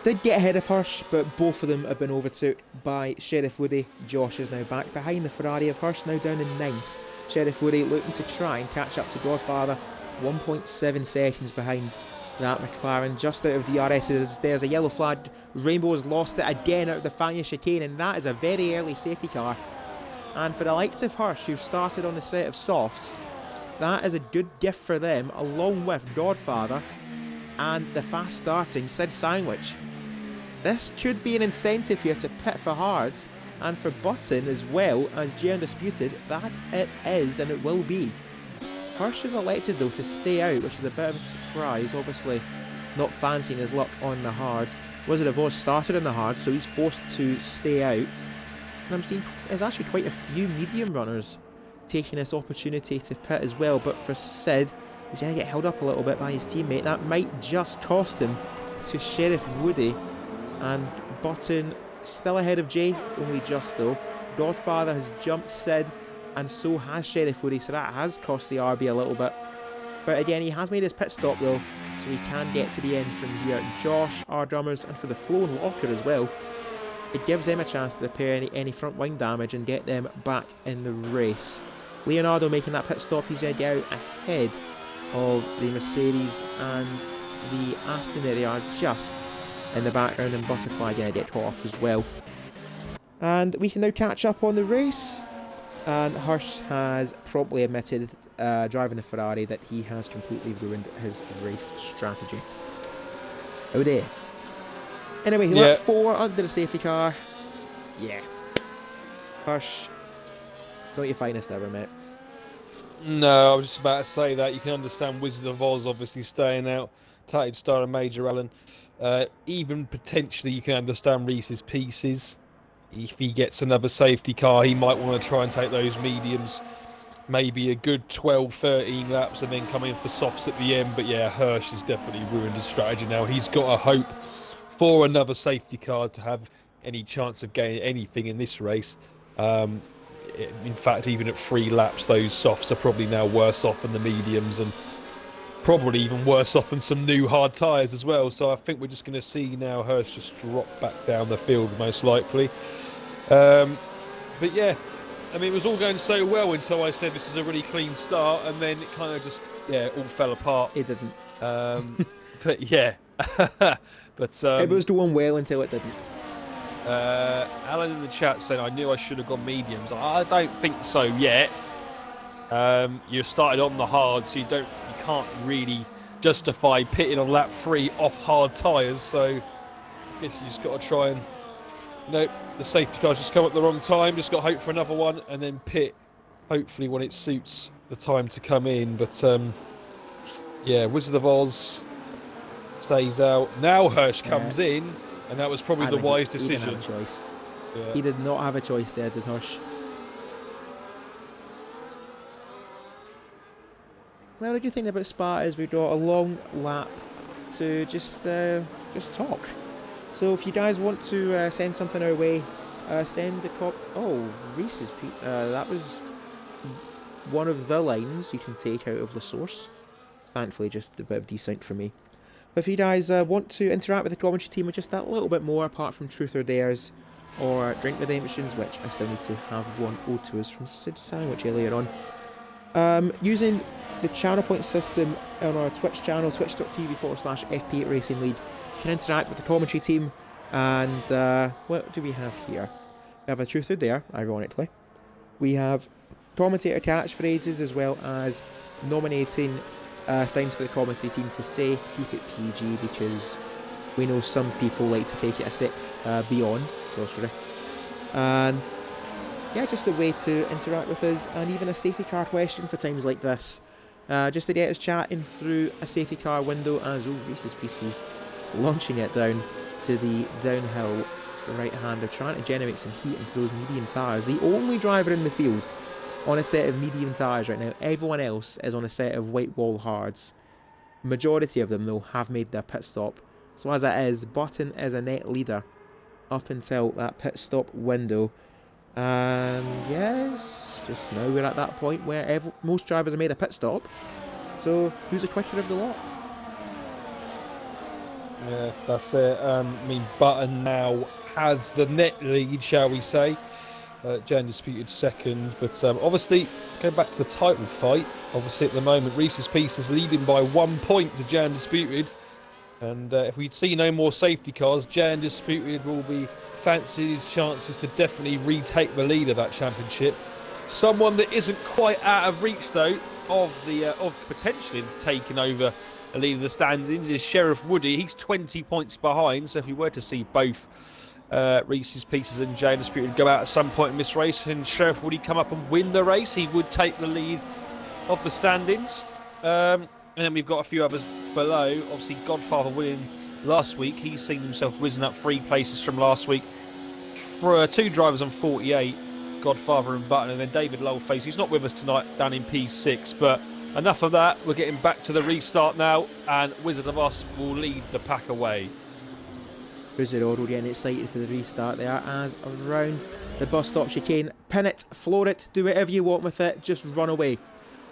did get ahead of Hirsch, but both of them have been overtook by Sheriff Woody. Josh is now back behind the Ferrari of Hirsch, now down in 9th. Sheriff Woody looking to try and catch up to Godfather, 1.7 seconds behind that McLaren, just out of DRS. There's a yellow flag. Rainbow has lost it again out of the Fania chicane, and that is a very early safety car. And for the likes of Hirsch, who started on the set of softs, that is a good gift for them, along with Godfather and the fast starting Sid Sandwich. This could be an incentive here to pit for hards, and for Button as well as Jay Undisputed, that it is and it will be. Hirsch is elected though to stay out, which is a bit of a surprise, obviously not fancying his luck on the hards. Wizard of Oz started on the hards, so he's forced to stay out. And I'm seeing there's actually quite a few medium runners taking this opportunity to pit as well, but for Sid, He's going to get held up a little bit by his teammate. That might just cost him to Sheriff Woody. And Button still ahead of Jay, only just though. Godfather has jumped Sid, and so has Sheriff Woody, so that has cost the RB a little bit. But again, he has made his pit stop though, so he can get to the end from here. Josh, our drummers, and for the Flo and Locker as well, it gives them a chance to repair any front wing damage and get them back in the race. Leonardo making that pit stop, he's going to get out ahead of the Mercedes and the Aston. There they are, just in the background, and Butterfly going to get caught up as well. And we can now catch up on the race. And Hirsch has promptly admitted, driving the Ferrari, that he has completely ruined his race strategy. Oh dear. Anyway, lap 4 under the safety car. Yeah. Hirsch, not your finest ever, mate. No, I was just about to say that. You can understand Wizard of Oz obviously staying out. Tatted Star and Major Allen. Even potentially you can understand Reese's Pieces. If he gets another safety car, he might want to try and take those mediums. Maybe a good 12, 13 laps and then come in for softs at the end. But yeah, Hirsch has definitely ruined his strategy now. He's got to hope for another safety car to have any chance of gaining anything in this race. In fact, even at 3 laps, those softs are probably now worse off than the mediums, and probably even worse off than some new hard tyres as well. So I think we're just going to see now Hirsch just drop back down the field most likely. But yeah, I mean, it was all going so well until I said this is a really clean start, and then it kind of just, all fell apart. It didn't. But yeah. But it was doing well until it didn't. Alan in the chat saying, I knew I should have gone mediums. I don't think so yet. You started on the hard, so you can't really justify pitting on lap 3 off hard tyres, so I guess you just got to try and, the safety car's just come at the wrong time, just got to hope for another one and then pit, hopefully when it suits the time to come in. But yeah, Wizard of Oz stays out. Now Hirsch comes in, and that was probably the wise decision. He didn't have a choice. Yeah. He did not have a choice there, did Hirsch? Well, what do you think about Spa? Is we've got a long lap to just talk. So if you guys want to send something our way, send the cop. Oh, Reese's. That was one of the lines you can take out of the source. Thankfully, just a bit of desync for me. But if you guys want to interact with the commentary team with just that little bit more, apart from Truth or Dares or Drink Redemptions, which I still need to have one owed to us from Sid Sandwich earlier on, using the channel point system on our Twitch channel, twitch.tv/FP Racing League, you can interact with the commentary team. And what do we have here? We have a Truth or Dare, ironically. We have commentator catchphrases, as well as nominating things for the commentary team to say. Keep it PG, because we know some people like to take it a step beyond grocery. And yeah, just a way to interact with us, and even a safety car question for times like this. Just to get us chatting through a safety car window as Reese's Pieces launching it down to the downhill right hand. They're trying to generate some heat into those medium tyres. The only driver in the field on a set of medium tyres right now. Everyone else is on a set of white wall hards. Majority of them, though, have made their pit stop. So as it is, Button is a net leader up until that pit stop window. And yes, just now we're at that point where most drivers have made a pit stop. So who's the quicker of the lot? Yeah, that's it. I mean, Button now has the net lead, shall we say. Jan disputed second, but obviously, going back to the title fight, obviously at the moment, Reese's Pieces leading by 1 point to Jan disputed. And if we see no more safety cars, Jan disputed will be fancying his chances to definitely retake the lead of that championship. Someone that isn't quite out of reach, though, of potentially taking over the lead of the standings is Sheriff Woody. He's 20 points behind, so if we were to see both Reese's Pieces and Jan disputed go out at some point in this race, and Sheriff Woody come up and win the race, he would take the lead of the standings. And then we've got a few others below. Obviously, Godfather winning last week. He's seen himself risen up 3 places from last week. For 2 drivers on 48, Godfather and Button, and then David Lowface. He's not with us tonight down in P6, but enough of that. We're getting back to the restart now, and Wizard of Oz will lead the pack away. Wizard of Oz getting excited for the restart there as around the bus stop chicane. Pin it, floor it, do whatever you want with it, just run away.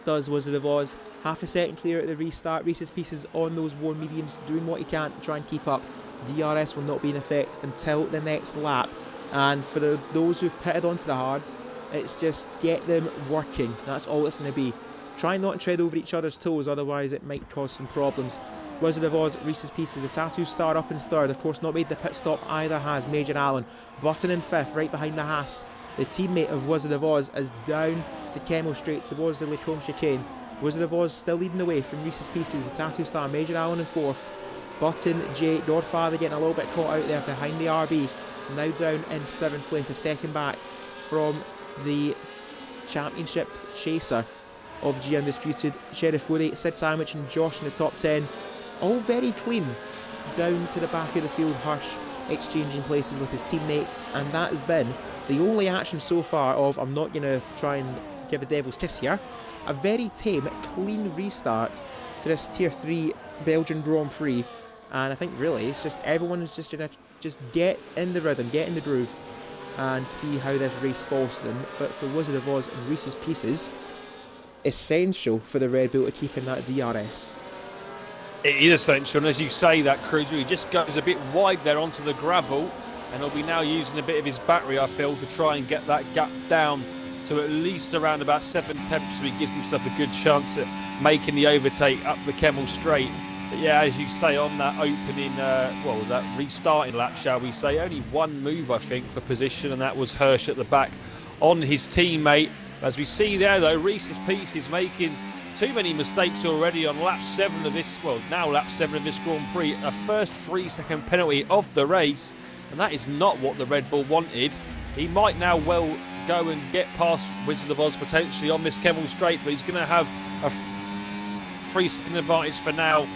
Does Wizard of Oz. Half a second clear at the restart. Reese's Pieces on those worn mediums, doing what he can to try and keep up. DRS will not be in effect until the next lap. And for those who've pitted onto the hards, it's just get them working. That's all it's going to be. Try not to tread over each other's toes, otherwise it might cause some problems. Wizard of Oz, Reese's Pieces, the Tattoo Star up in third. Of course, not made the pit stop either has Major Allen. Button in fifth, right behind the Haas. The teammate of Wizard of Oz is down the Camel Straight towards the Lacombe chicane. Wizard of Oz still leading the way from Reese's Pieces, the Tattoo Star, Major Allen in fourth. Button, Jay, Godfather getting a little bit caught out there behind the RB. Now down in seventh place, a second back from the championship chaser of G Undisputed. Sheriff Woody, Sid Sandwich and Josh in the top 10. All very clean. Down to the back of the field, Hirsch exchanging places with his teammate, and that has been the only action so far of, I'm not going to try and give the devil's kiss here, a very tame, clean restart to this Tier 3 Belgian Grand Prix. And I think really it's just everyone is just going to just get in the rhythm, get in the groove, and see how this race falls to them. But for Wizard of Oz and Reese's Pieces, essential for the Red Bull to keep in that DRS. It is essential, and as you say, that cruiser, he just goes a bit wide there onto the gravel, and he'll be now using a bit of his battery, I feel, to try and get that gap down to at least around about 7/10, so he gives himself a good chance at making the overtake up the Camel Straight. But yeah, as you say, on that opening, that restarting lap, shall we say, only one move, I think, for position, and that was Hirsch at the back on his teammate. As we see there, though, Reese's Pieces making too many mistakes already on lap 7 of this, now lap 7 of this Grand Prix. A first 3-second penalty of the race, and that is not what the Red Bull wanted. He might now well go and get past Wizard of Oz potentially on this Camel Straight, but he's going to have a 3-second advantage for now.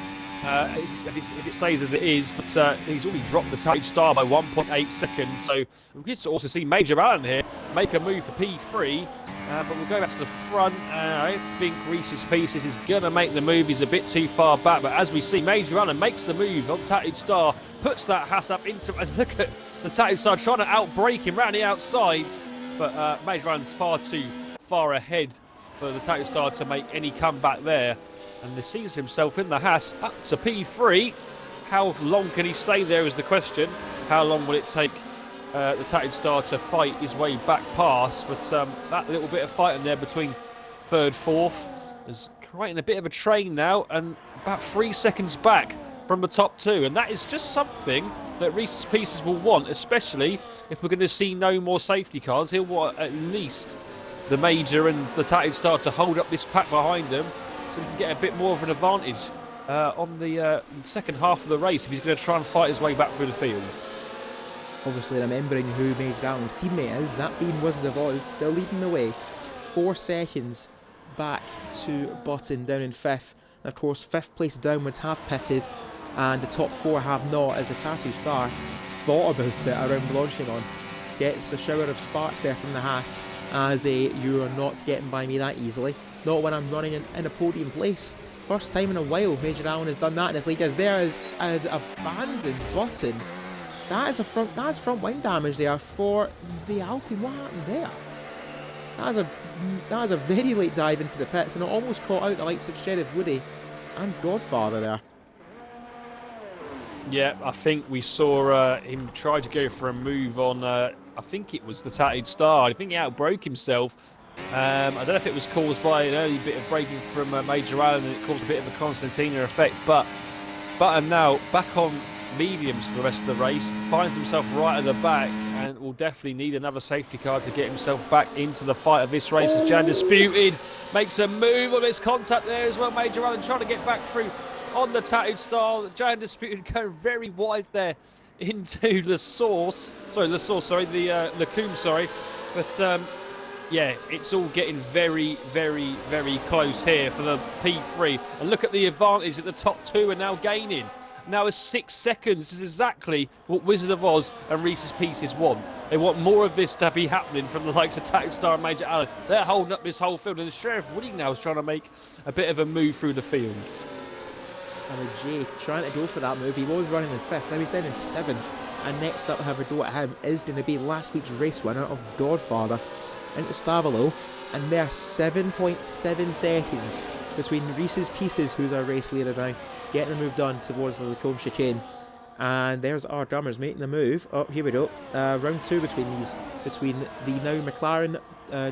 If it stays as it is, but he's already dropped the Tattooed Star by 1.8 seconds, so we get to also see Major Allen here make a move for P3, but we'll go back to the front. I think Reese's Pieces is going to make the move. He's a bit too far back, but as we see, Major Allen makes the move on Tattooed Star, puts that Haas up into, and look at the Tattooed Star trying to outbrake him round the outside, but Major Allen's far too far ahead for the Tattooed Star to make any comeback there. And he sees himself in the Haas up to P3. How long can he stay there is the question. How long will it take the Tattooed Star to fight his way back past? But that little bit of fighting there between third, fourth is creating a bit of a train now, and about 3 seconds back from the top two. And that is just something that Reese's Pieces will want, especially if we're going to see no more safety cars. He'll want at least the Major and the Tattooed Star to hold up this pack behind them, so he can get a bit more of an advantage on the second half of the race if he's going to try and fight his way back through the field. Obviously remembering who Major Allen's teammate is, that being Wizard of Oz, still leading the way. 4 seconds back to Button down in fifth. And of course, fifth place downwards have pitted, and the top 4 have not, as the Tattoo Star thought about it around Blanchimon. Gets a shower of sparks there from the Haas, as you are not getting by me that easily. Not when I'm running in a podium place. First time in a while Major Allen has done that, and it's like as there is an abandoned Button. That's front wing damage there for the Alpine. What happened there? That is a very late dive into the pits, and it almost caught out the likes of Sheriff Woody and Godfather there. Yeah, I think we saw him try to go for a move on, I think it was the Tattooed Star. I think he outbroke himself. I don't know if it was caused by an early bit of braking from Major Allen and it caused a bit of a Constantina effect, but Button now back on mediums for the rest of the race, finds himself right at the back and will definitely need another safety car to get himself back into the fight of this race. As Jan Disputed makes a move on his contact there as well. Major Allen trying to get back through on the Tattooed Star. Jan Disputed going very wide there into the Lacombe, sorry. But yeah, it's all getting very, very, very close here for the P3. And look at the advantage that the top 2 are now gaining. now is 6 seconds. This is exactly what Wizard of Oz and Reese's Pieces want. They want more of this to be happening from the likes of Tattoo Star and Major Allen. They're holding up this whole field, and the Sheriff Woody now is trying to make a bit of a move through the field. And Jay trying to go for that move. He was running in 5th, now he's down in 7th. And next up to have a go at him is going to be last week's race winner of Godfather into Stavalo. And they're 7.7 seconds between Reese's Pieces, who's our race leader now, getting the move done towards the Lacombe chicane. And there's our drummers making the move. Oh, here we go. Round 2 between the now McLaren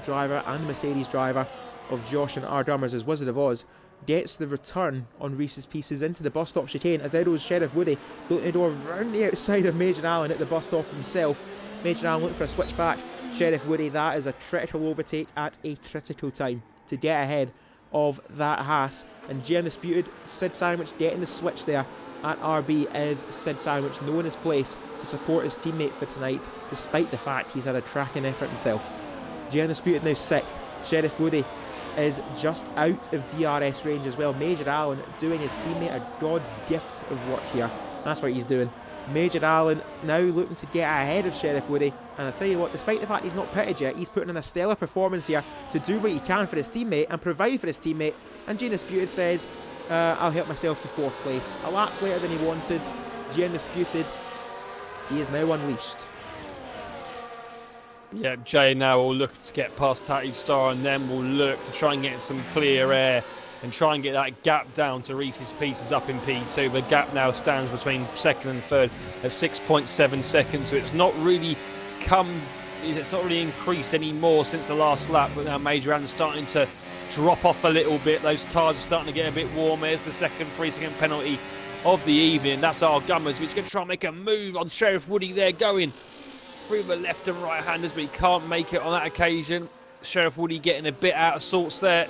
driver and the Mercedes driver of Josh and our drummers as Wizard of Oz gets the return on Reese's Pieces into the bus stop chicane as Edo's Sheriff Woody opening the door round the outside of Major Allen at the bus stop himself. Major Allen looking for a switch back. Sheriff Woody, that is a critical overtake at a critical time to get ahead of that Haas. And Jay Undisputed, Sid Sandwich getting the switch there at RB is Sid Sandwich knowing his place to support his teammate for tonight, despite the fact he's had a tracking effort himself. Jay Undisputed now 6th. Sheriff Woody is just out of DRS range as well. Major Allen doing his teammate a God's gift of work here. That's what he's doing. Major Allen now looking to get ahead of Sheriff Woody. And I tell you what, despite the fact he's not pitted yet, he's putting in a stellar performance here to do what he can for his teammate and provide for his teammate. And Jay Undisputed says, I'll help myself to 4th place. A lap later than he wanted. Jay Undisputed, he is now unleashed. Yeah, Jay now will look to get past Tattoo Star, and then will look to try and get some clear air and try and get that gap down to Reese's Pieces up in P2. The gap now stands between 2nd and 3rd at 6.7 seconds, so it's not really increased any more since the last lap, but now Major Allen's starting to drop off a little bit. Those tyres are starting to get a bit warmer. There's the second 3-second penalty of the evening. That's our Gummers, which is going to try and make a move on Sheriff Woody there, going through the left and right handers, but he can't make it on that occasion. Sheriff Woody getting a bit out of sorts there.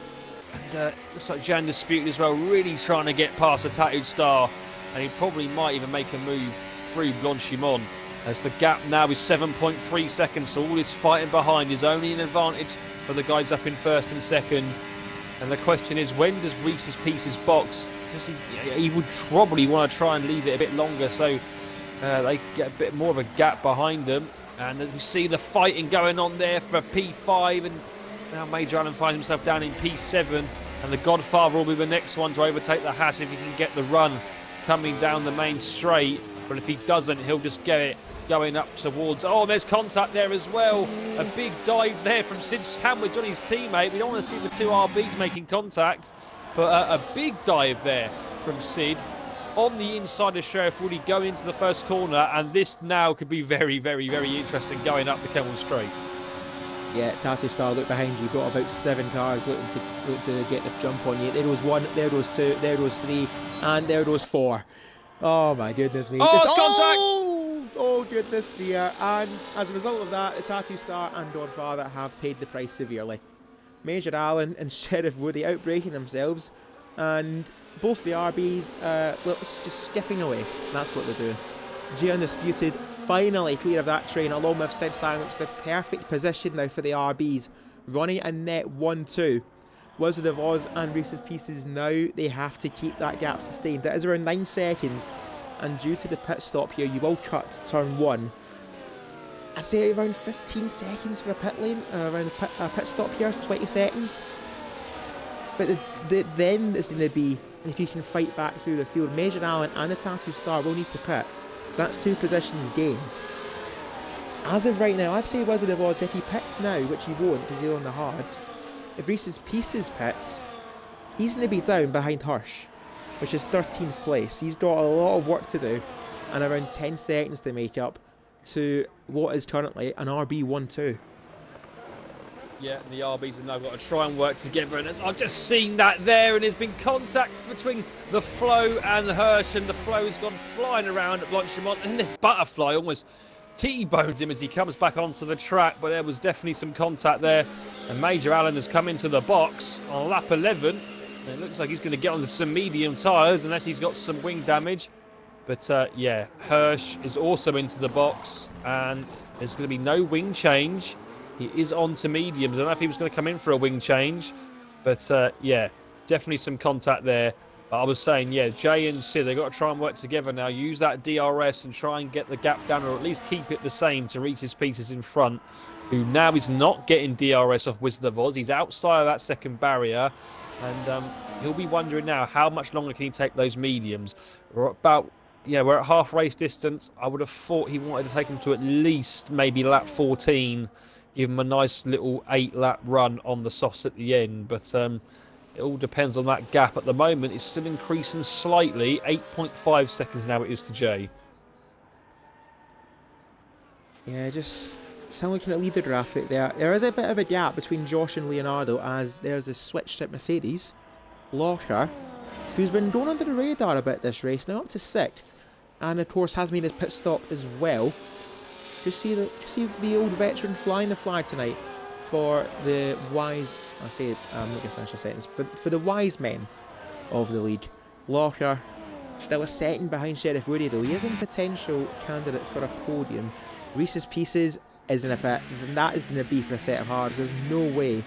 And looks like Jan Disputed as well, really trying to get past the Tattooed Star, and he probably might even make a move through Blanchimont, as the gap now is 7.3 seconds, so all this fighting behind is only an advantage for the guys up in 1st and 2nd. And the question is, when does Reese's Pieces box? He would probably want to try and leave it a bit longer, so they get a bit more of a gap behind them. And we see the fighting going on there for P5, and now Major Allen finds himself down in P7, and the Godfather will be the next one to overtake the Haas if he can get the run coming down the main straight. But if he doesn't, he'll just get it going up towards... Oh, there's contact there as well. A big dive there from Sid Sandwich on his teammate. We don't want to see the two RBs making contact, but a big dive there from Sid on the inside of Sheriff Woody going into the first corner, and this now could be very, very, very interesting going up the Kemmel Straight. Yeah, Tattoo Star, look behind you. You've got about 7 cars looking to get the jump on you. There goes 1, there goes 2, there goes 3, and there goes 4. Oh my goodness me. Oh, it's contact! Oh goodness dear. And as a result of that, the Tattoo Star and Godfather have paid the price severely. Major Allen and Sheriff Woody outbreaking themselves, and both the RBs just skipping away. That's what they're doing. Jay Undisputed finally clear of that train, along with Sid Sandwich. The perfect position now for the RBs, running a net 1-2. Wizard of Oz and Reese's Pieces now, they have to keep that gap sustained. That is around 9 seconds, and due to the pit stop here, you will cut turn 1. I'd say around 15 seconds for a pit lane, around a pit stop here, 20 seconds. But then it's going to be, if you can fight back through the field, Major Allen and the Tattoo Star will need to pit. So that's 2 positions gained. As of right now, I'd say Wizard of Oz, if he pits now, which he won't because he's on the hards, if Reese's Pieces pits, he's going to be down behind Hirsch, which is 13th place. He's got a lot of work to do, and around 10 seconds to make up to what is currently an RB1-2. Yeah, the RBs have now got to try and work together, and I've just seen that there, and there's been contact between the Flow and the Hirsch, and the Flow has gone flying around at Blanchimont, and the Butterfly almost T-bones him as he comes back onto the track, but there was definitely some contact there, and Major Allen has come into the box on lap 11, and it looks like he's going to get onto some medium tyres unless he's got some wing damage. But yeah, Hirsch is also into the box, and there's going to be no wing change. He is on to mediums. I don't know if he was going to come in for a wing change, but yeah, definitely some contact there But I was saying, yeah, Jay and Sid, they've got to try and work together now. Use that DRS and try and get the gap down, or at least keep it the same to reach his pieces in front, who now is not getting DRS off Wizard of Oz. He's outside of that second barrier, and he'll be wondering now how much longer can he take those mediums. We're about, yeah, we're at half race distance. I would have thought he wanted to take him to at least maybe lap 14, give him a nice little 8-lap run on the softs at the end, but it all depends on that gap. At the moment, it's still increasing slightly. 8.5 seconds now it is to Jay. Yeah, just sound like a leader graphic there. There is a bit of a gap between Josh and Leonardo as there's a switched out Mercedes. Locker, who's been going under the radar a bit this race, now up to 6th. And of course has made his pit stop as well. Just see the old veteran flying the flag tonight for the wise... I'm not going to finish the sentence. For the wise men of the league. Locker, still a second behind Sheriff Woody though. He is a potential candidate for a podium. Reese's Pieces is in a pit. That is going to be for a set of hards. There's no way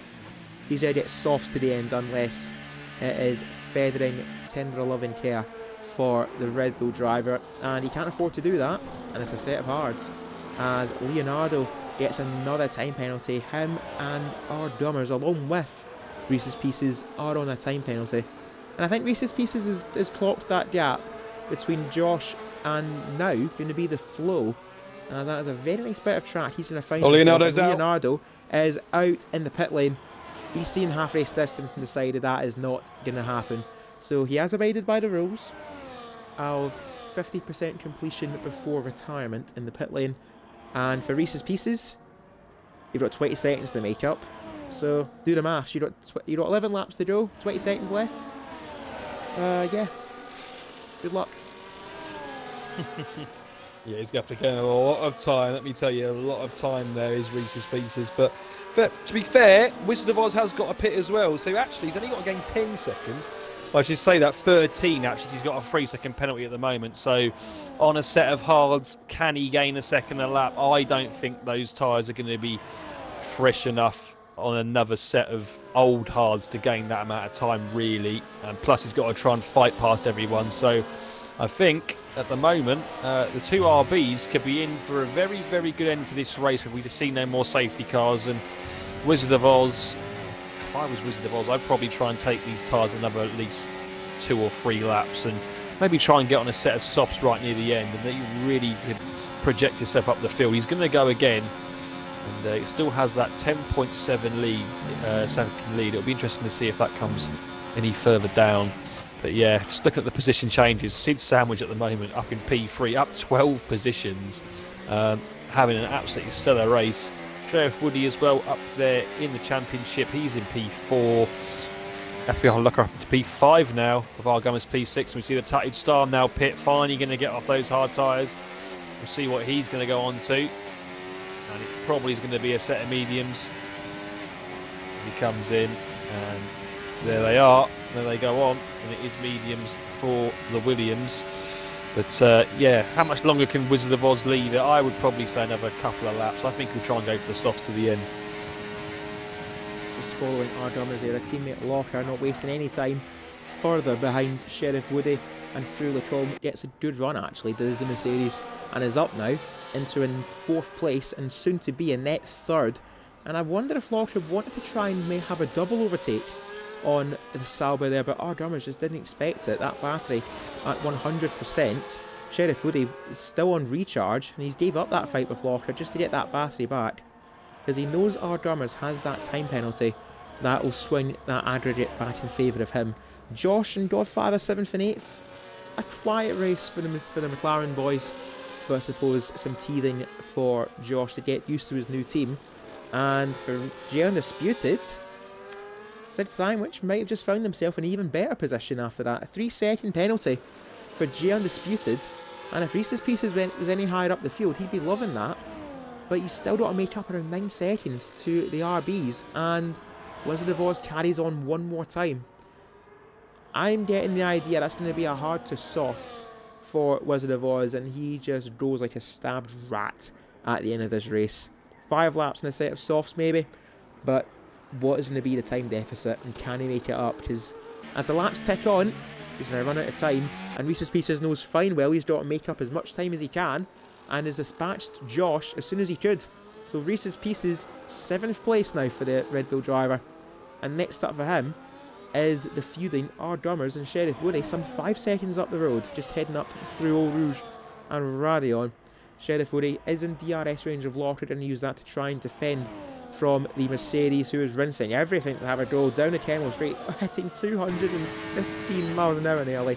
he's going to get softs to the end unless it is feathering tender loving care for the Red Bull driver. And he can't afford to do that. And it's a set of hards. As Leonardo gets another time penalty. Him and our Dummers, along with Reese's Pieces, are on a time penalty. And I think Reese's Pieces has clocked that gap between Josh and now going to be the flow. As that is a very nice bit of track he's going to find himself. Leonardo is out in the pit lane. He's seen half race distance and decided that is not going to happen. So he has abided by the rules of 50% completion before retirement in the pit lane. And for Reese's Pieces, you've got 20 seconds to make up. So do the maths. You got 11 laps to go, 20 seconds left. Yeah. Good luck. Yeah, he's going to have to gain a lot of time. Let me tell you, a lot of time there is Reese's Pieces. But to be fair, Wizard of Oz has got a pit as well. So actually, he's only got to gain 10 seconds. I should say that 13, actually, he's got a 3-second penalty at the moment. So on a set of hards, can he gain a second a lap? I don't think those tyres are going to be fresh enough on another set of old hards to gain that amount of time, really. And plus, he's got to try and fight past everyone. So I think at the moment, the two RBs could be in for a very, very good end to this race if we see no more safety cars. And Wizard of Oz, if I was Wizard of Oz, I'd probably try and take these tyres another at least 2 or 3 laps and maybe try and get on a set of softs right near the end, and then you really could project yourself up the field. He's going to go again, and it still has that 10.7 lead, second lead. It'll be interesting to see if that comes any further down. But yeah, just looking at the position changes, Sid Sandwich at the moment up in P3, up 12 positions, having an absolutely stellar race. Sheriff Woody as well up there in the championship, he's in P4. FPRL Locker up to P5 now, with Argama's P6, and we see the Tatted Star now pit, finally going to get off those hard tyres. We'll see what he's going to go on to, and it probably is going to be a set of mediums as he comes in, and there they are, there they go on, and it is mediums for the Williams. But yeah, how much longer can Wizard of Oz lead it? I would probably say another couple of laps. I think he'll try and go for the soft to the end. Just following our Dummers there, a teammate Locker not wasting any time further behind Sheriff Woody, and through Lacombe gets a good run actually, does the Mercedes, and is up now into in 4th place and soon to be a net 3rd. And I wonder if Locker wanted to try and may have a double overtake on the Sauber there, but our Dummers just didn't expect it. That battery at 100%. Sheriff Woody is still on recharge, and he's gave up that fight with Locker just to get that battery back, because he knows our Dummers has that time penalty that will swing that aggregate back in favour of him. Josh and Godfather 7th and 8th. A quiet race for the McLaren boys, but I suppose some teething for Josh to get used to his new team. And for Jay Undisputed, Sid Sandwich might have just found himself in an even better position after that. A 3-second penalty for Jay Undisputed, and if Reese's Pieces was any higher up the field, he'd be loving that. But he's still got to make up around 9 seconds to the RBs, and Wizard of Oz carries on one more time. I'm getting the idea that's going to be a hard to soft for Wizard of Oz, and he just goes like a stabbed rat at the end of this race. 5 laps and a set of softs maybe, but what is going to be the time deficit, and can he make it up? Because as the laps tick on, He's going to run out of time, and Reese's Pieces knows fine well he's got to make up as much time as he can, and has dispatched Josh as soon as he could. So Reese's Pieces, 7th place now for the Red Bull driver. And next up for him is the feuding Ardummers and Sheriff Woody, some 5 seconds up the road, just heading up through Eau Rouge and Radion. Sheriff Woody is in DRS range of Locker, and use that to try and defend from the Mercedes, who is rinsing everything to have a go down the Kemmel Straight, hitting 215 miles an hour nearly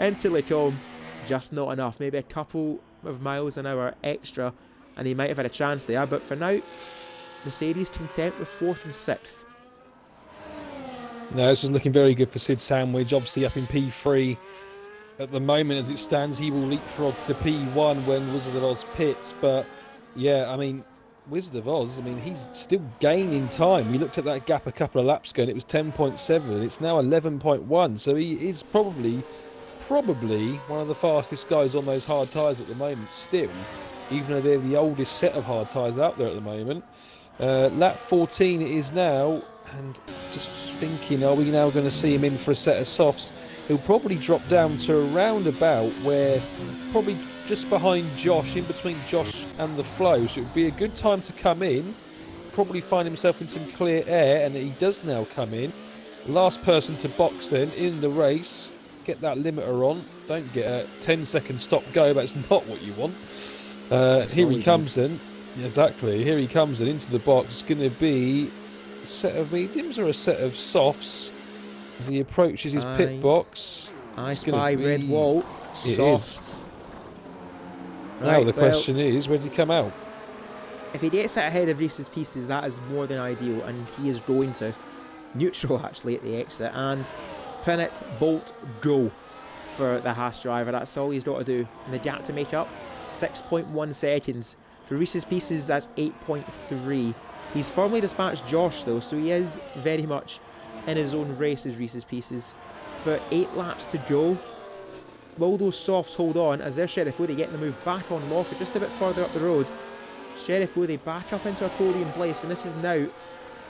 into Lacombe. Just not enough, maybe a couple of miles an hour extra, and he might have had a chance there, but for now, Mercedes content with 4th and 6th. No, this is looking very good for Sid Sandwich, obviously up in P3. At the moment, as it stands, he will leapfrog to P1 when Wizard of Oz pits, but yeah, I mean, Wizard of Oz, I mean, he's still gaining time. We looked at that gap a couple of laps ago and it was 10.7. It's now 11.1. So he is probably one of the fastest guys on those hard tyres at the moment still, even though they're the oldest set of hard tyres out there at the moment. Lap 14 it is now, and just thinking, are we now going to see him in for a set of softs? He'll probably drop down to around about where, probably just behind Josh, in between Josh and the flow. So it would be a good time to come in, probably find himself in some clear air, and he does now come in. Last person to box then in the race. Get that limiter on. Don't get a 10-second stop go. That's not what you want. Here he comes in. Exactly. Here he comes in into the box. It's going to be a set of mediums or a set of softs as he approaches his pit box. I spy red wall. Softs. Right, now the question is, where does he come out? If he gets it ahead of Reese's Pieces, that is more than ideal, and he is going to. Neutral, actually, at the exit, and pin it, bolt, go for the Haas driver. That's all he's got to do. And the gap to make up, 6.1 seconds. For Reese's Pieces, that's 8.3. He's firmly dispatched Josh, though, so he is very much in his own race as Reese's Pieces. But 8 laps to go. Will those softs hold on as their Sheriff Woody getting the move back on Locker just a bit further up the road? Sheriff Woody back up into a podium place, and this is now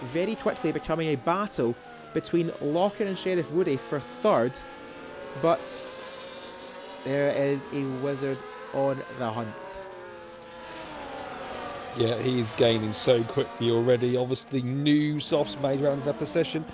very quickly becoming a battle between Locker and Sheriff Woody for 3rd. But there is a Wizard on the hunt. Yeah, he's gaining so quickly already. Obviously, new softs made rounds after session.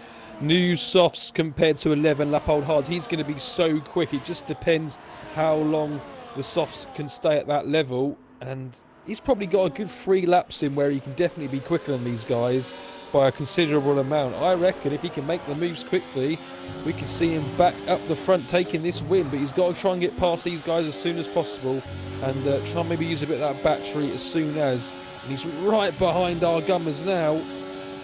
New softs compared to 11 lap old hards. He's going to be so quick. It just depends how long the softs can stay at that level. And he's probably got a good 3 laps in where he can definitely be quicker than these guys by a considerable amount. I reckon if he can make the moves quickly, we can see him back up the front taking this win. But he's got to try and get past these guys as soon as possible and try and maybe use a bit of that battery as soon as. And he's right behind our Gummers now.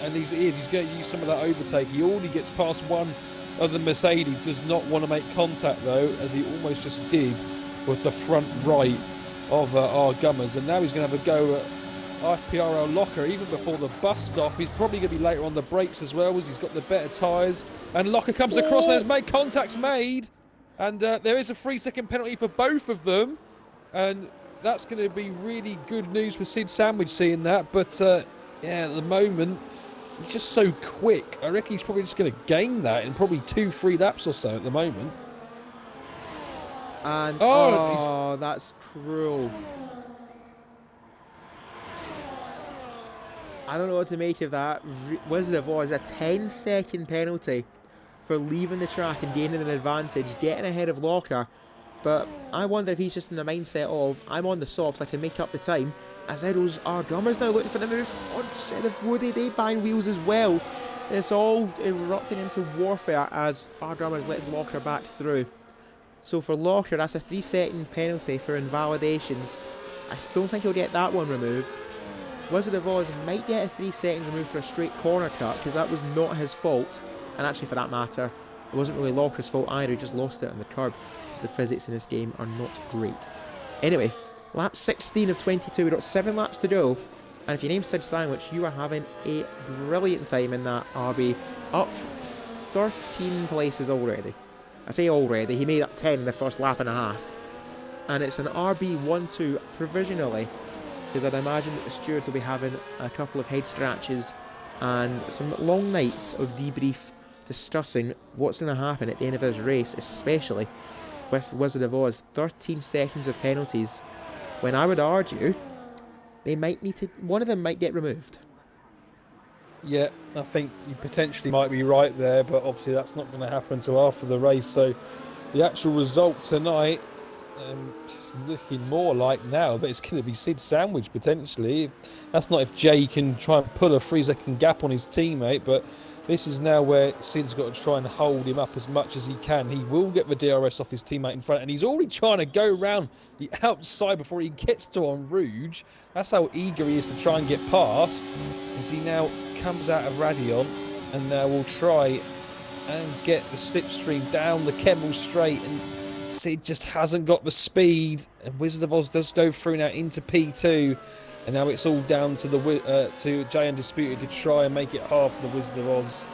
And he's going to use some of that overtake. He already gets past one of the Mercedes. Does not want to make contact though, as he almost just did with the front right of our Gummers. And now he's going to have a go at FPRL Locker even before the bus stop. He's probably going to be later on the brakes as well, as he's got the better tyres. And Locker comes across. There's contacts made, and there is a 3-second penalty for both of them. And that's going to be really good news for Sid Sandwich seeing that. But yeah, at the moment, he's just so quick. I reckon he's probably just going to gain that in probably 2-3 laps or so at the moment. And oh, that's cruel. I don't know what to make of that. Wizard of Oz, a 10-second penalty for leaving the track and gaining an advantage, getting ahead of Locker. But I wonder if he's just in the mindset of, I'm on the softs, I can make up the time. As those Ardummers now looking for the move on Sheriff Woody, they bang wheels as well. It's all erupting into warfare as Ardummers lets Locker back through. So for Locker, that's a 3-second penalty for invalidations. I don't think he'll get that one removed. Wizard of Oz might get a 3 seconds removed for a straight corner cut, because that was not his fault. And actually, for that matter, it wasn't really Locker's fault either, he just lost it on the curb, because the physics in this game are not great. Anyway, lap 16 of 22, we've got 7 laps to go. And if your name's Sid Sandwich, you are having a brilliant time in that RB. Up 13 places already. I say already, he made up 10 in the first lap and a half. And it's an RB1-2 provisionally, because I'd imagine that the stewards will be having a couple of head scratches and some long nights of debrief discussing what's going to happen at the end of this race, especially with Wizard of Oz. 13 seconds of penalties, when I would argue they might need to, one of them might get removed. Yeah, I think you potentially might be right there, but obviously that's not going to happen until after the race. So the actual result tonight is looking more like now that it's going to be Sid Sandwich potentially. That's not if Jay can try and pull a 3-second gap on his teammate, but this is now where Sid's got to try and hold him up as much as he can. He will get the DRS off his teammate in front, and he's already trying to go round the outside before he gets to En Rouge. That's how eager he is to try and get past, as he now comes out of Radion, and now will try and get the slipstream down the Kemmel Straight, and Sid just hasn't got the speed, and Wizard of Oz does go through now into P2. And now it's all down to to Jay Undisputed to try and make it hard for the Wizard of Oz.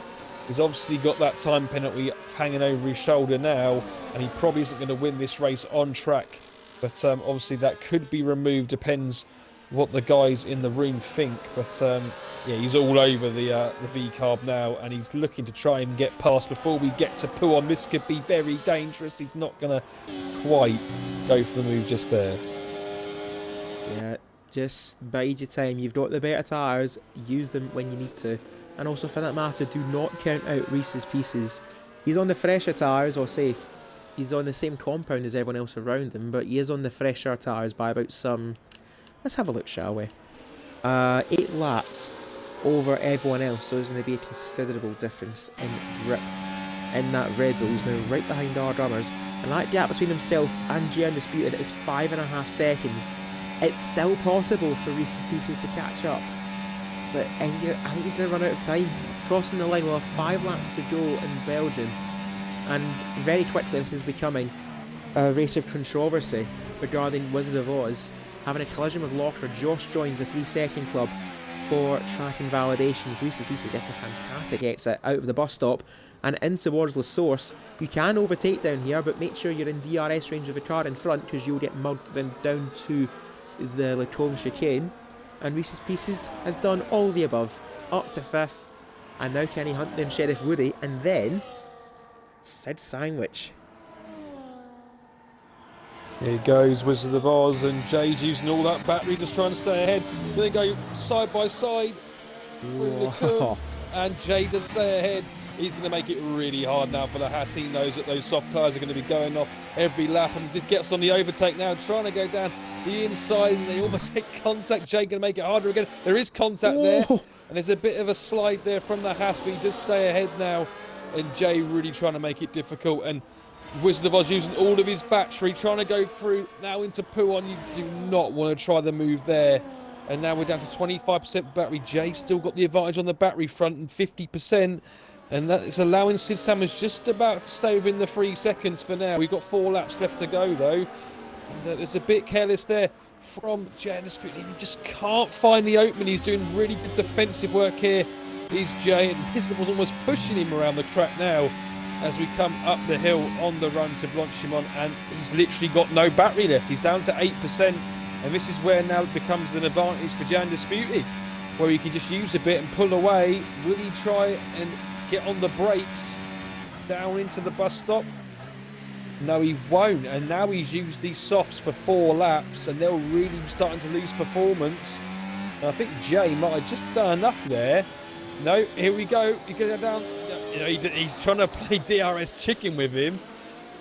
He's obviously got that time penalty hanging over his shoulder now, and he probably isn't going to win this race on track. But obviously that could be removed, depends what the guys in the room think. But yeah, he's all over the V-carb now, and he's looking to try and get past before we get to Puon. This could be very dangerous. He's not going to quite go for the move just there. Yeah. Just bide your time. You've got the better tyres, use them when you need to. And also, for that matter, do not count out Reese's Pieces. He's on the fresher tyres, or say, he's on the same compound as everyone else around him, but he is on the fresher tyres by about some... Let's have a look, shall we? 8 laps over everyone else, so there's going to be a considerable difference in grip in that Red Bull. He's now right behind our drummers, and that gap between himself and G Undisputed is 5.5 seconds. It's still possible for Reese's Pieces to catch up, but I think he's going to run out of time. Crossing the line, we'll have 5 laps to go in Belgium, and very quickly this is becoming a race of controversy regarding Wizard of Oz having a collision with Locker. Josh joins the 3-second club for track invalidations. Reese's Pieces gets a fantastic exit out of the bus stop and in towards La Source. You can overtake down here, but make sure you're in DRS range of the car in front, because you'll get mugged then down to the Lacombe chicane. And Reese's Pieces has done all the above, up to 5th, and now Kenny Hunt, then Sheriff Woody, and then Sid Sandwich. Here goes Wizard of Oz, and Jay's using all that battery just trying to stay ahead. They go side by side, and Jay does stay ahead. He's going to make it really hard now for the Haas. He knows that those soft tyres are going to be going off every lap, and he gets on the overtake now, trying to go down the inside, and they almost hit contact. Jay going to make it harder again. There is contact there, and there's a bit of a slide there from the Haas, but he does stay ahead now, and Jay really trying to make it difficult, and Wizard of Oz using all of his battery, trying to go through now into Puon. You do not want to try the move there. And now we're down to 25% battery. Jay still got the advantage on the battery front and 50%. And that is allowing Sid Sandwich just about to stay within the 3 seconds for now. We've got 4 laps left to go though. And it's a bit careless there from Jay Undisputed. He just can't find the opening. He's doing really good defensive work here. He's Jay, and Wizard of Oz almost pushing him around the track now as we come up the hill on the run to Blanchimont, and he's literally got no battery left. He's down to 8%, and this is where now it becomes an advantage for Jay Undisputed, where he can just use a bit and pull away. Will he try and get on the brakes down into the bus stop? No, he won't, and now he's used these softs for 4 laps, and they're really starting to lose performance. And I think Jay might have just done enough there. No, here we go. He goes down. You know, he's trying to play DRS chicken with him.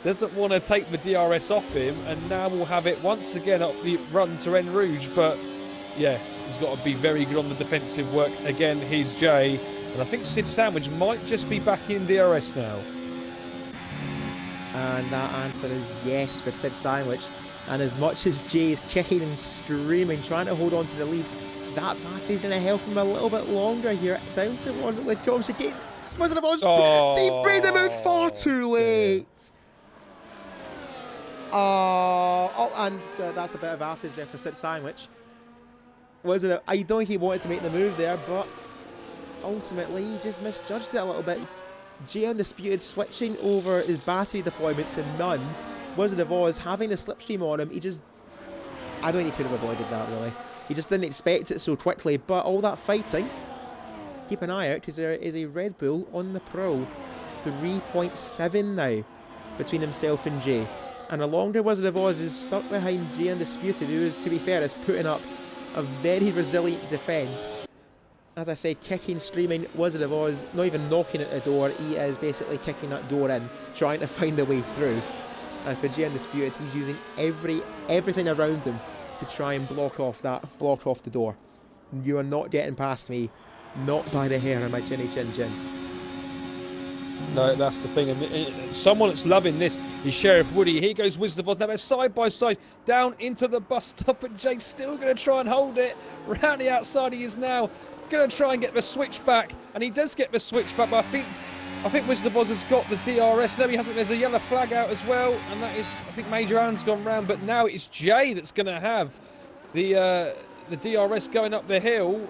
Doesn't want to take the DRS off him, and now we'll have it once again up the run to En Rouge. But yeah, he's got to be very good on the defensive work. Again, here's Jay, and I think Sid Sandwich might just be back in DRS now. And that answer is yes for Sid Sandwich. And as much as Jay is kicking and screaming, trying to hold on to the lead, that battery's going to help him a little bit longer here. Down towards the Lacombe chicane. Wizard of Oz, he made him out far too late. And that's a bit of afters there for Sid Sandwich. I don't think he wanted to make the move there, but ultimately he just misjudged it a little bit. Jay Undisputed switching over his battery deployment to none. Wizard of Oz having the slipstream on him. I don't think he could have avoided that really. He just didn't expect it so quickly, but all that fighting, keep an eye out because there is a Red Bull on the prowl 3.7 now between himself and Jay. And the longer Wizard of Oz is stuck behind Jay Undisputed, who, to be fair, is putting up a very resilient defence. As I said, kicking, streaming, Wizard of Oz, not even knocking at the door, he is basically kicking that door in, trying to find a way through. And for Jay Undisputed, he's using everything around him to try and block off the door. You are not getting past me, not by the hair of my chinny chin chin. No, that's the thing. And someone that's loving this is Sheriff Woody. Here goes Wizard of Oz. Now they're side by side down into the bus stop, and Jay's still going to try and hold it. Round the outside he is now. Going to try and get the switch back, and he does get the switch back, but I think Wizard of Oz has got the DRS. No, he hasn't. There's a yellow flag out as well, and that is, I think Major Allen's gone round, but now it's Jay that's going to have the DRS going up the hill.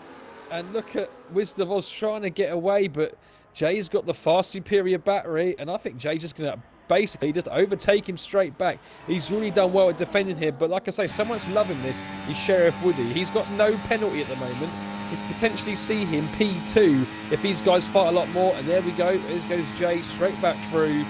And look at Wizard of Oz trying to get away, but Jay's got the far superior battery, and I think Jay's just going to basically just overtake him straight back. He's really done well at defending here, but like I say, someone's loving this is Sheriff Woody. He's got no penalty at the moment. You could potentially see him P2 if these guys fight a lot more, and there we go. There goes Jay straight back through,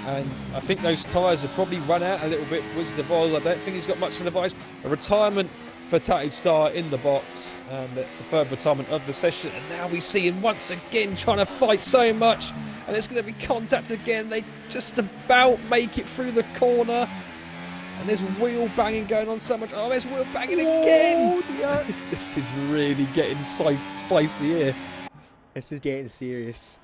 and I think those tyres have probably run out a little bit. Wizard of Oz, I don't think he's got much of a device. A retirement for Tatted Star in the box, and that's the third retirement of the session. And now we see him once again trying to fight so much, and there's going to be contact again. They just about make it through the corner, and there's wheel banging going on so much. Oh, there's wheel banging again. Dear. This is really getting spicy here. This is getting serious.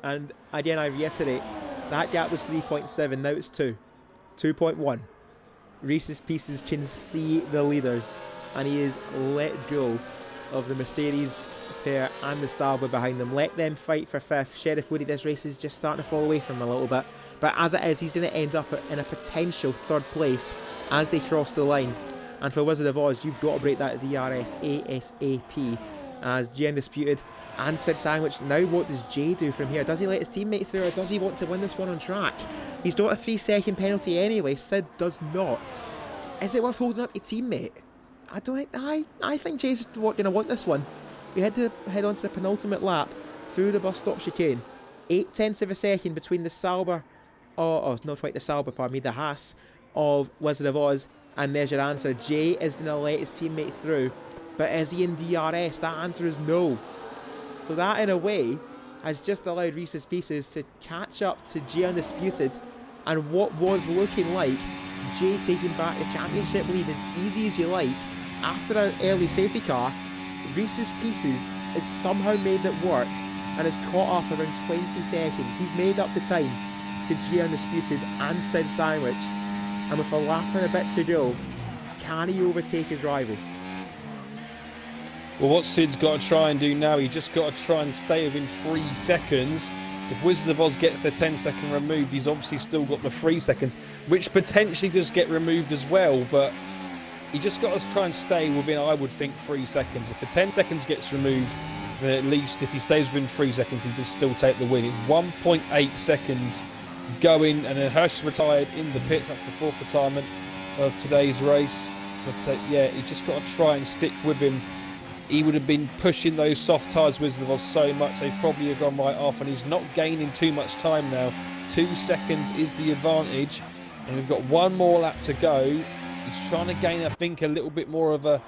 And again, I reiterate, that gap was 3.7, now it's 2.1. Reese's Pieces can see the leaders, and he is let go of the Mercedes pair and the Sauber behind them. Let them fight for fifth. Sheriff Woody, this race is just starting to fall away from him a little bit, but as it is, he's going to end up in a potential third place as they cross the line. And for Wizard of Oz, you've got to break that DRS ASAP, as Jay Undisputed and Sid Sandwich. Now what does Jay do from here? Does he let his teammate through, or does he want to win this one on track? He's got a 3-second penalty anyway. Sid does not. Is it worth holding up your teammate? I think Jay's going to want this one. We had to head on to the penultimate lap through the bus stop chicane. 0.8 of a second between the Sauber, not quite the Sauber, pardon me, the Haas of Wizard of Oz. And there's your answer. Jay is going to let his teammate through. But is he in DRS? That answer is no. So that, in a way, has just allowed Reese's Pieces to catch up to Jay Undisputed. And what was looking like Jay taking back the championship lead as easy as you like after an early safety car, Reese's Pieces has somehow made it work and has caught up around 20 seconds. He's made up the time to Jay Undisputed and Sid Sandwich. And with a lap and a bit to go, can he overtake his rival? Well, what Sid's got to try and do now, he just got to try and stay within 3 seconds. If Wizard of Oz gets the 10-second removed, he's obviously still got the 3 seconds, which potentially does get removed as well, but he just got to try and stay within, I would think, 3 seconds. If the 10 seconds gets removed, then at least if he stays within 3 seconds, he does still take the win. It's 1.8 seconds going, and then Hirsch retired in the pits. That's the fourth retirement of today's race. But yeah, he just got to try and stick with him. He would have been pushing those soft tyres, Wizard of Oz, so much they probably have gone right off, and he's not gaining too much time now. 2 seconds is the advantage, and we've got one more lap to go. He's trying to gain, I think, a little bit more of a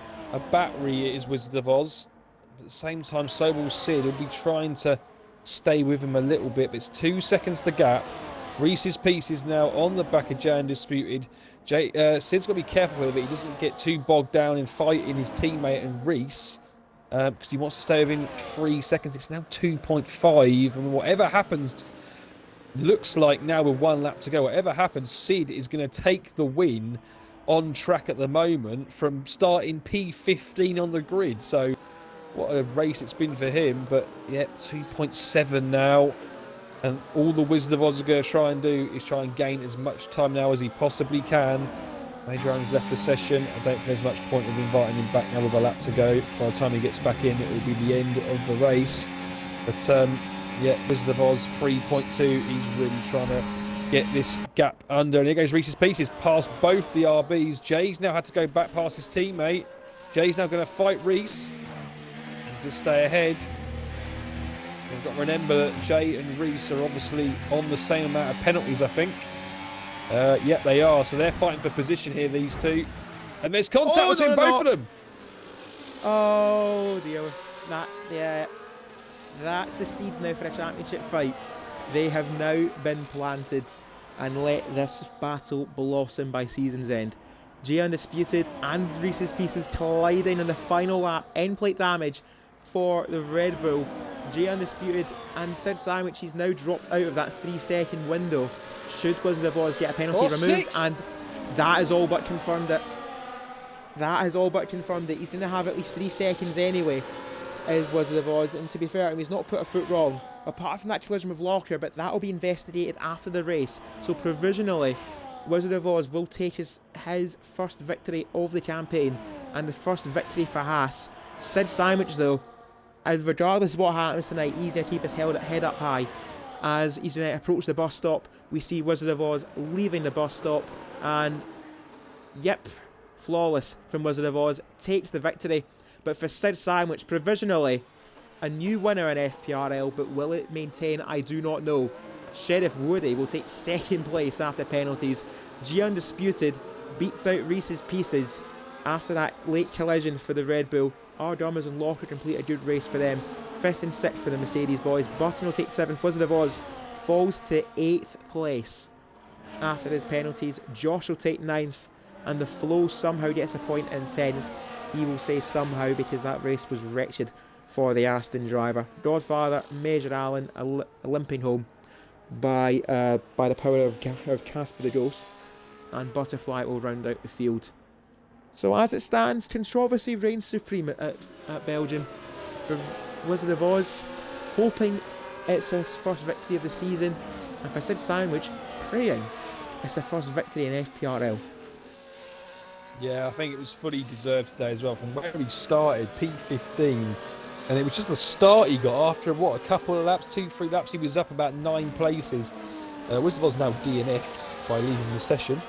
battery, is Wizard of Oz. But at the same time, so will Sid. He'll be trying to stay with him a little bit, but it's 2 seconds the gap. Reese's Pieces now on the back of Jay Undisputed. Sid's got to be careful with it. He doesn't get too bogged down in fighting his teammate and Reese, because he wants to stay within 3 seconds. It's now 2.5, and whatever happens, looks like now with 1 lap to go, whatever happens, Sid is going to take the win on track at the moment from starting P15 on the grid. So what a race it's been for him. But yeah, 2.7 now. And all the Wizard of Oz is going to try and do is try and gain as much time now as he possibly can. Major Allen's left the session. I don't think there's much point of inviting him back now with a lap to go. By the time he gets back in, it will be the end of the race. But yeah, Wizard of Oz 3.2. He's really trying to get this gap under. And here goes Reese's Pieces past both the RBs. Jay's now had to go back past his teammate. Jay's now going to fight Reese and just stay ahead. We've got to remember that Jay and Reese are obviously on the same amount of penalties, I think. Yep, they are. So they're fighting for position here, these two. And there's contact between both of them. Oh dear. That's the seeds now for a championship fight. They have now been planted, and let this battle blossom by season's end. Jay Undisputed and Reese's Pieces colliding in the final lap. End plate damage for the Red Bull. Jay Undisputed and Sid Sandwich, he's now dropped out of that 3-second window. Should Wizard of Oz get a penalty removed? And that is all but confirmed that he's going to have at least 3 seconds anyway, is Wizard of Oz. And to be fair, he's not put a foot wrong, apart from that collision with Locker, but that will be investigated after the race. So provisionally, Wizard of Oz will take his first victory of the campaign, and the first victory for Haas. Sid Sandwich, though, regardless of what happens tonight, he's going to keep his head up high as he's going to approach the bus stop. We see Wizard of Oz leaving the bus stop, and yep, flawless from Wizard of Oz, takes the victory. But for Sid Sandwich, provisionally, a new winner in FPRL, but will it maintain? I do not know. Sheriff Woody will take second place after penalties. G Undisputed beats out Reese's Pieces after that late collision for the Red Bull. R. Dummers and Locker complete a good race for them. 5th and 6th for the Mercedes boys. Button will take 7th. Wizard of Oz falls to 8th place after his penalties. Josh will take 9th, and the Flow somehow gets a point in 10th. He will say somehow because that race was wretched for the Aston driver. Godfather, Major Allen limping home by the power of Casper the Ghost, and Butterfly will round out the field. So as it stands, controversy reigns supreme at Belgium. For Wizard of Oz, hoping it's his first victory of the season, and for Sid Sandwich, praying it's his first victory in FPRL. Yeah, I think it was fully deserved today as well. From where he started, P15, and it was just the start he got after, a couple of laps, 2-3 laps, he was up about 9 places. Wizard of Oz now DNF'd by leaving the session.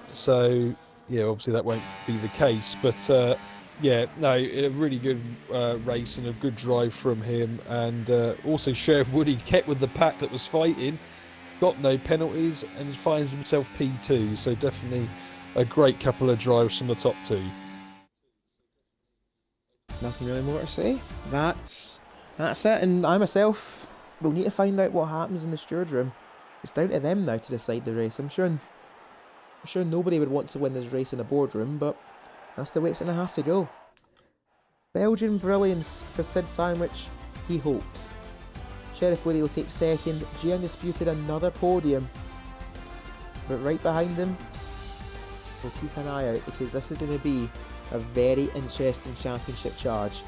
So, yeah, obviously that won't be the case. But, yeah, no, a really good race and a good drive from him. And also Sheriff Woody kept with the pack that was fighting, got no penalties, and finds himself P2. So definitely a great couple of drives from the top two. Nothing really more to say. That's it. And I myself will need to find out what happens in the steward room. It's down to them now to decide the race. I'm sure nobody would want to win this race in a boardroom, but that's the way it's going to have to go. Belgian brilliance for Sid Sandwich, he hopes. Sheriff Woody will take second. G Undisputed another podium. But right behind him, we'll keep an eye out because this is going to be a very interesting championship charge.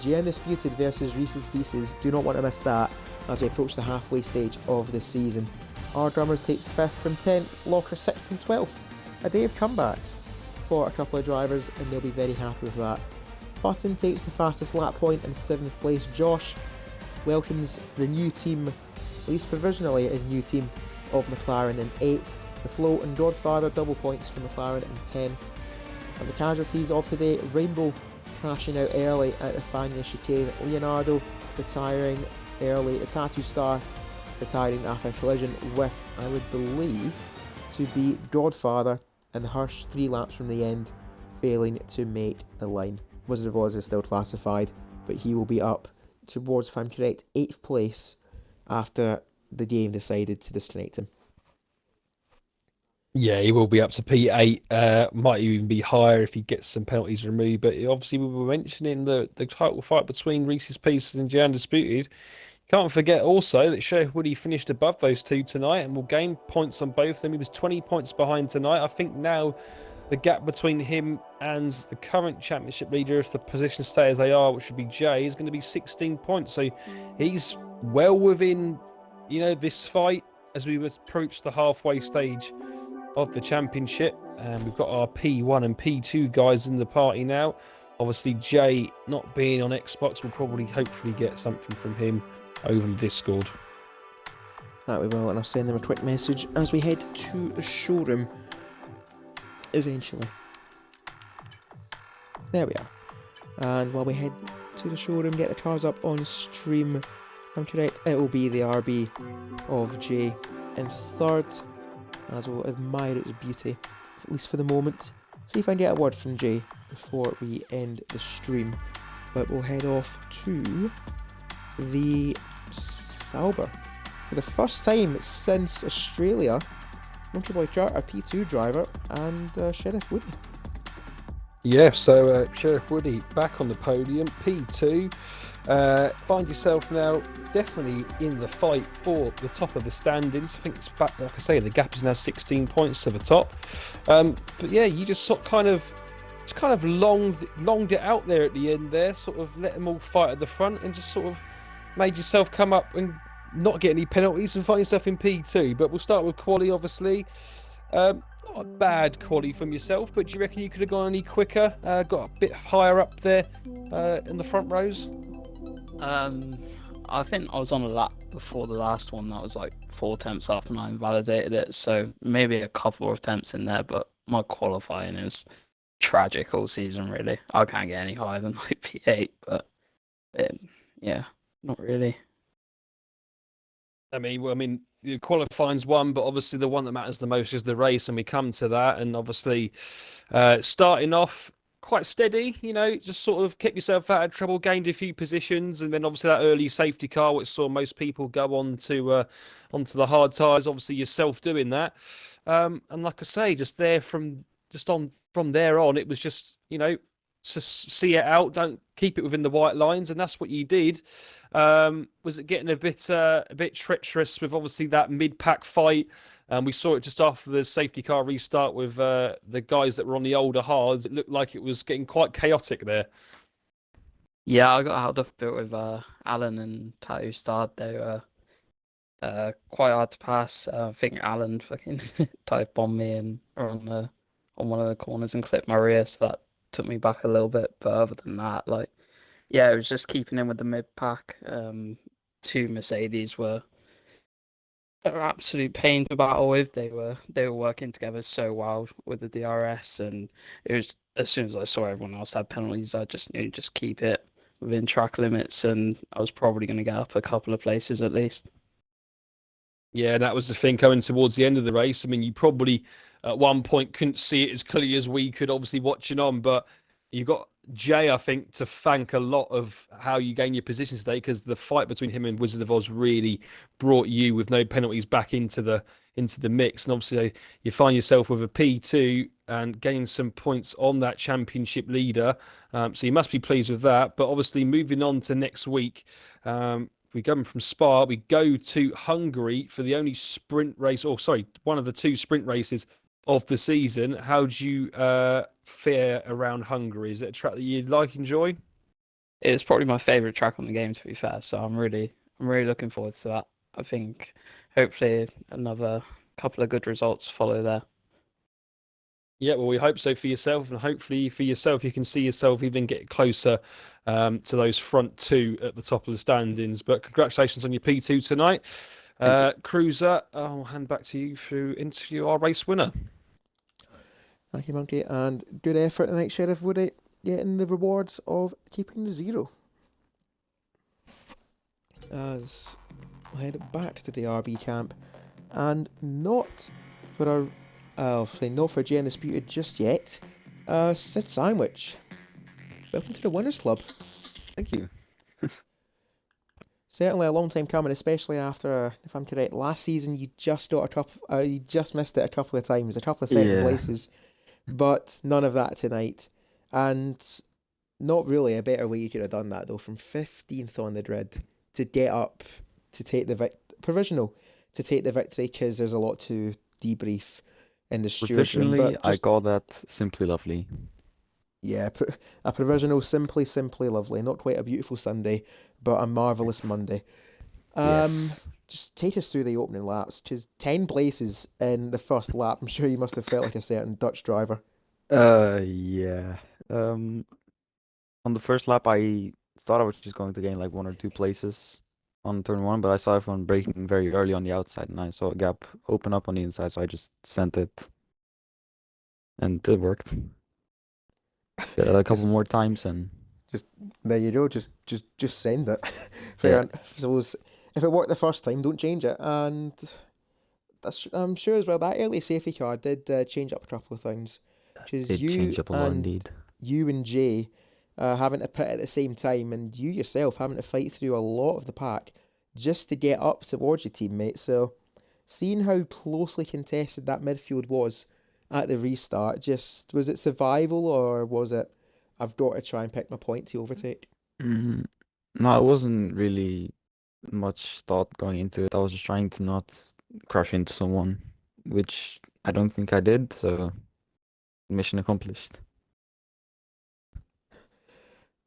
G Undisputed versus Reese's Pieces. Do not want to miss that as we approach the halfway stage of the season. R Drummers takes 5th from 10th, Locker 6th from 12th. A day of comebacks for a couple of drivers, and they'll be very happy with that. Button takes the fastest lap point in 7th place. Josh welcomes the new team, at least provisionally his new team, of McLaren in 8th. The Flow and Godfather double points for McLaren in 10th. And the casualties of today, Rainbow crashing out early at the Fania chicane, Leonardo retiring early, the Tattoo Star retiring after a collision with, I would believe, to be Godfather, and Hirsch 3 laps from the end, failing to make the line. Wizard of Oz is still classified, but he will be up towards, if I'm correct, 8th place after the game decided to disconnect him. Yeah, he will be up to P8. Might even be higher if he gets some penalties removed. But obviously, we were mentioning the title fight between Reese's Pieces and J Undisputed. Can't forget also that Sheriff Woody finished above those two tonight and will gain points on both of them. He was 20 points behind tonight. I think now the gap between him and the current championship leader, if the positions stay as they are, which should be Jay, is going to be 16 points. So he's well within, this fight as we approach the halfway stage of the championship. And we've got our P1 and P2 guys in the party now. Obviously, Jay, not being on Xbox, will probably hopefully get something from him over the Discord. That we will, and I'll send them a quick message as we head to the showroom eventually. There we are. And while we head to the showroom, get the cars up on stream If I'm correct, it will be the RB of J in third, as we'll admire its beauty, at least for the moment. See if I can get a word from Jay before we end the stream. But we'll head off to the Sauber. For the first time since Australia, Monkey Boy Kurt, a P2 driver, and Sheriff Woody. Yeah, so Sheriff Woody back on the podium, P2. Find yourself now definitely in the fight for the top of the standings. I think it's back, like I say, the gap is now 16 points to the top. But yeah, you just kind of longed it out there at the end there, sort of let them all fight at the front and just sort of made yourself come up and not get any penalties and find yourself in P2. But we'll start with quali, obviously. Not a bad quali from yourself, but do you reckon you could have gone any quicker? Got a bit higher up there in the front rows? I think I was on a lap before the last one that was like 4 attempts up and I invalidated it, so maybe a couple of attempts in there, but my qualifying is tragic all season, really. I can't get any higher than like P8, but yeah, not really. I mean, the qualifying's one, but obviously the one that matters the most is the race, and we come to that. And obviously, starting off quite steady, just sort of kept yourself out of trouble, gained a few positions, and then obviously that early safety car, which saw most people go on to onto the hard tyres. Obviously, yourself doing that, and like I say, just from there on, it was just just see it out, don't keep it within the white lines, and that's what you did. Was it getting a bit treacherous with obviously that mid-pack fight? We saw it just after the safety car restart with the guys that were on the older hards. It looked like it was getting quite chaotic there. Yeah, I got held up a bit with Alan and Tattoo Star. They were quite hard to pass. I think Alan fucking dive bombed me and on one of the corners and clipped my rear, so that took me back a little bit. But other than that, like, yeah, it was just keeping in with the mid pack. 2 Mercedes were an absolute pain to battle with. They were working together so well with the DRS, and it was as soon as I saw everyone else had penalties, I just knew just keep it within track limits, and I was probably going to get up a couple of places at least. Yeah, that was the thing coming towards the end of the race. I mean, you probably at one point couldn't see it as clearly as we could, obviously watching on, but you got Jay, I think, to thank a lot of how you gain your position today, because the fight between him and Wizard of Oz really brought you with no penalties back into the mix. And obviously, you find yourself with a P2 and gaining some points on that championship leader. So you must be pleased with that. But obviously, moving on to next week. We go from Spa, we go to Hungary for the only sprint race, or sorry, one of the 2 sprint races of the season. How do you fare around Hungary? Is it a track that you like, enjoy? It's probably my favorite track on the game, to be fair. So I'm really looking forward to that. I think hopefully another couple of good results follow there. Yeah, well, we hope so for yourself, and hopefully for yourself, you can see yourself even get closer to those front 2 at the top of the standings. But congratulations on your P2 tonight. Cruiser, I'll hand back to you to interview our race winner. Thank you, Monkey, and good effort tonight, Sheriff Woody, getting the rewards of keeping the 0. As we'll head back to the RB camp, and not for our I'll say not for Jay Undisputed just yet. Sid Sandwich, welcome to the Winners Club. Thank you. Certainly a long time coming, especially after, if I'm correct, last season you just you just missed it a couple of times, a couple of second places, but none of that tonight. And not really a better way you could have done that though, from 15th on the grid to get up to take the provisional to take the victory, because there's a lot to debrief in the steward room. Professionally, I call that simply lovely. Yeah, a provisional, simply lovely. Not quite a beautiful Sunday, but a marvellous Monday. Yes. Just take us through the opening laps, because 10 places in the first lap. I'm sure you must have felt like a certain Dutch driver. Yeah. On the first lap, I thought I was just going to gain like 1 or 2 places on turn 1, but I saw everyone braking very early on the outside, and I saw a gap open up on the inside, so I just sent it, and it worked. A couple more times, and There you go. Just send it. Yeah. I suppose if it worked the first time, don't change it. And I'm sure as well that early safety car did change up a couple of things, because Did change up a lot indeed. you and Jay having to pit at the same time, and you yourself having to fight through a lot of the pack just to get up towards your teammate. So, seeing how closely contested that midfield was at the restart, just was it survival, or was it I've got to try and pick my point to overtake? Mm, no, it wasn't really much thought going into it. I was just trying to not crash into someone, which I don't think I did, so mission accomplished.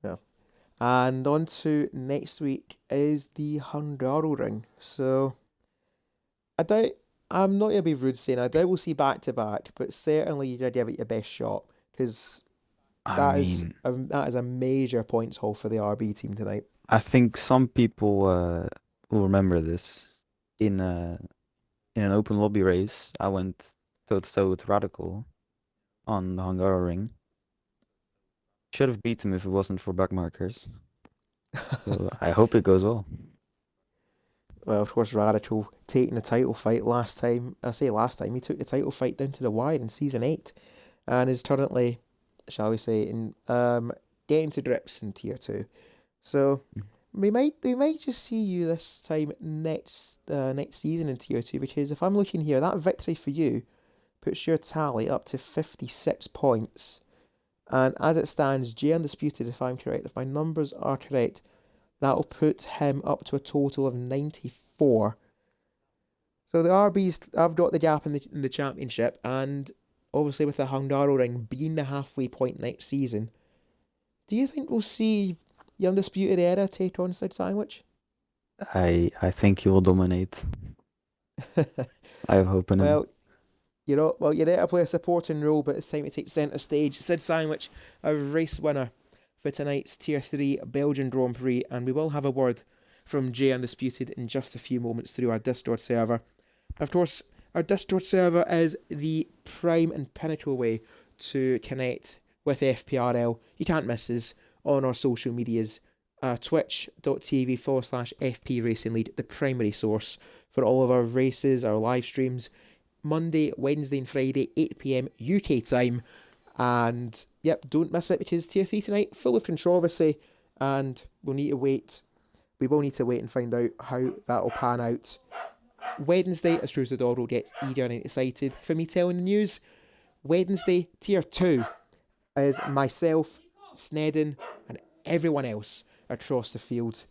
No. And on to next week is the Hungaroring. So I doubt, I'm not going to be rude saying I doubt we'll see back to back, but certainly you gotta give it your best shot, because I mean, that is a major points haul for the RB team tonight. I think some people will remember this. In in an open lobby race, I went toe to toe with Radical on the Hungaroring. Should have beat him if it wasn't for back markers. So I hope it goes well. Well, of course, Radical taking the title fight last time. I say last time, he took the title fight down to the wire in season 8, and is currently, shall we say, in getting to grips in tier 2. So we might just see you this time next season in tier 2, because if I'm looking here, that victory for you puts your tally up to 56 points. And as it stands, J Undisputed, if I'm correct, if my numbers are correct, that'll put him up to a total of 94. So the RBs, I've got the gap in the championship, and obviously with the Hungaroring being the halfway point next season, do you think we'll see the Undisputed Era take on Sid Sandwich? I think he will dominate. I have hope in him. Well, you're there to play a supporting role, but it's time to take centre stage. Sid Sandwich, a race winner for tonight's Tier 3 Belgian Grand Prix, and we will have a word from Jay Undisputed in just a few moments through our Discord server. Of course, our Discord server is the prime and pinnacle way to connect with FPRL. You can't miss us on our social medias. Twitch.tv/FP Racing Lead, the primary source for all of our races, our live streams, Monday, Wednesday and Friday, 8 PM UK time. And yep, don't miss it, because Tier 3 tonight, full of controversy, and we'll need to wait. We will need to wait and find out how that'll pan out. Wednesday, as true as the dog will get eager and excited for me telling the news. Wednesday, Tier 2 is myself, Snedden, and everyone else across the field.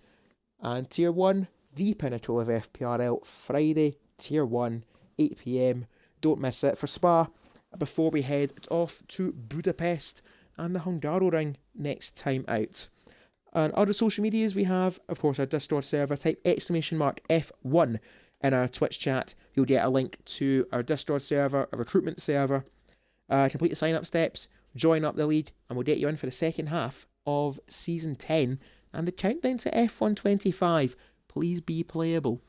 And Tier 1, the pinnacle of FPRL, Friday, Tier 1, 8 PM. Don't miss it for Spa before we head off to Budapest and the Hungaroring next time out. And other social medias we have, of course, our Discord server. Type !F1 in our Twitch chat. You'll get a link to our Discord server, a recruitment server. Complete the sign up steps, join up the league, and we'll get you in for the second half of Season 10 and the countdown to F125. Please be playable.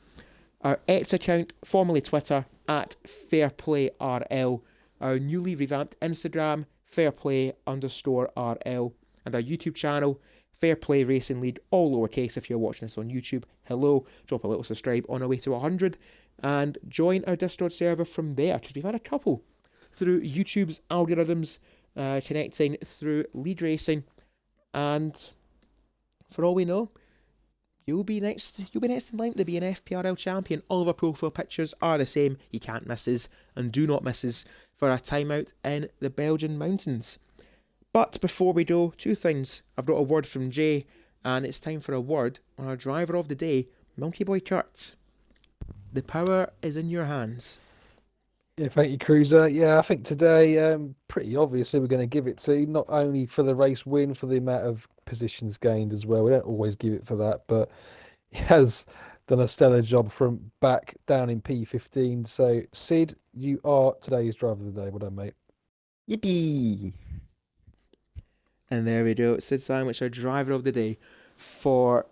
Our X account, formerly Twitter, @FairPlayRL. Our newly revamped Instagram, Fairplay_RL. And our YouTube channel, Fairplay Racing Lead, all lowercase if you're watching us on YouTube. Hello, drop a little subscribe on our way to 100. And join our Discord server from there, because we've had a couple through YouTube's algorithms, connecting through lead racing. And for all we know, you'll be next in line to be an FPRL champion. All of our profile pictures are the same. You can't miss us, and do not miss us for our time out in the Belgian mountains. But before we go, two things. I've got a word from Jay, and it's time for a word on our driver of the day, Milky Boy Kurt. The power is in your hands. Yeah, thank you, Cruiser. Yeah, I think today, pretty obviously, we're going to give it to, not only for the race win, for the amount of positions gained as well. We don't always give it for that, but he has done a stellar job from back down in P15. So, Sid, you are today's driver of the day. Well done, mate. Yippee! And there we go. Sid Sandwich, our driver of the day for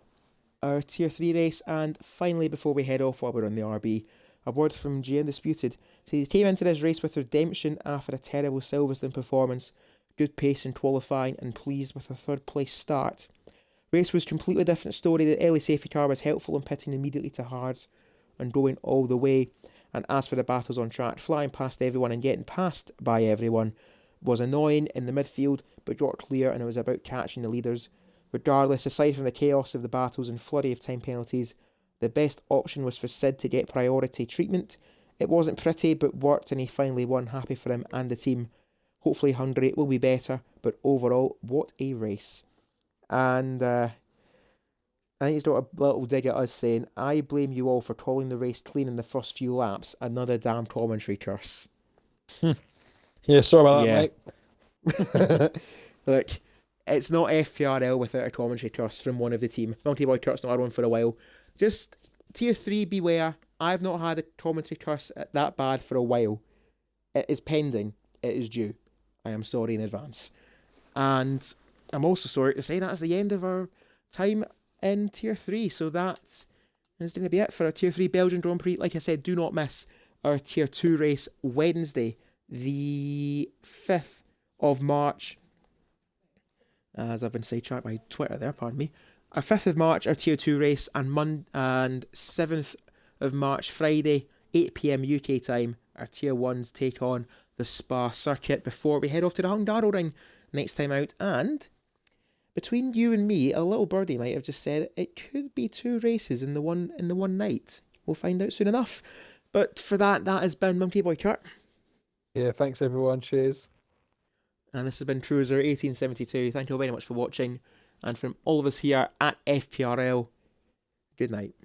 our Tier 3 race. And finally, before we head off while we're on the RB, a word from G Undisputed. So he came into this race with redemption after a terrible Silverstone performance. good pace in qualifying, and pleased with a third place start. Race was completely different story. The early safety car was helpful in pitting immediately to hards and going all the way. And as for the battles on track, flying past everyone and getting passed by everyone was annoying in the midfield, but got clear, and it was about catching the leaders. Regardless, aside from the chaos of the battles and flurry of time penalties, the best option was for Sid to get priority treatment. It wasn't pretty, but worked, and he finally won. Happy for him and the team. Hopefully Hungary will be better, but overall, what a race. And I think he's got a little dig at us saying, I blame you all for calling the race clean in the first few laps. Another damn commentary curse. Yeah, sorry about that, mate. Look, it's not FPRL without a commentary curse from one of the team. Monkey Boy Kurt's not had one for a while. Just tier 3, beware. I've not had a commentary curse that bad for a while. It is pending. It is due. I am sorry in advance. And I'm also sorry to say that's the end of our time in tier 3. So that is going to be it for our tier 3 Belgian Grand Prix. Like I said, do not miss our tier 2 race Wednesday, the 5th of March. As I've been sidetracked by Twitter there, pardon me. Our 5th of March, our tier 2 race, and 7th of March, Friday, 8 PM UK time, our tier 1s take on the Spa circuit before we head off to the Hungaroring next time out. And between you and me, a little birdie might have just said it could be 2 races in the one night. We'll find out soon enough. But for that has been Monkey Boy Kurt. Yeah, thanks everyone. Cheers. And this has been Cruiser 1872. Thank you all very much for watching. And from all of us here at FPRL, good night.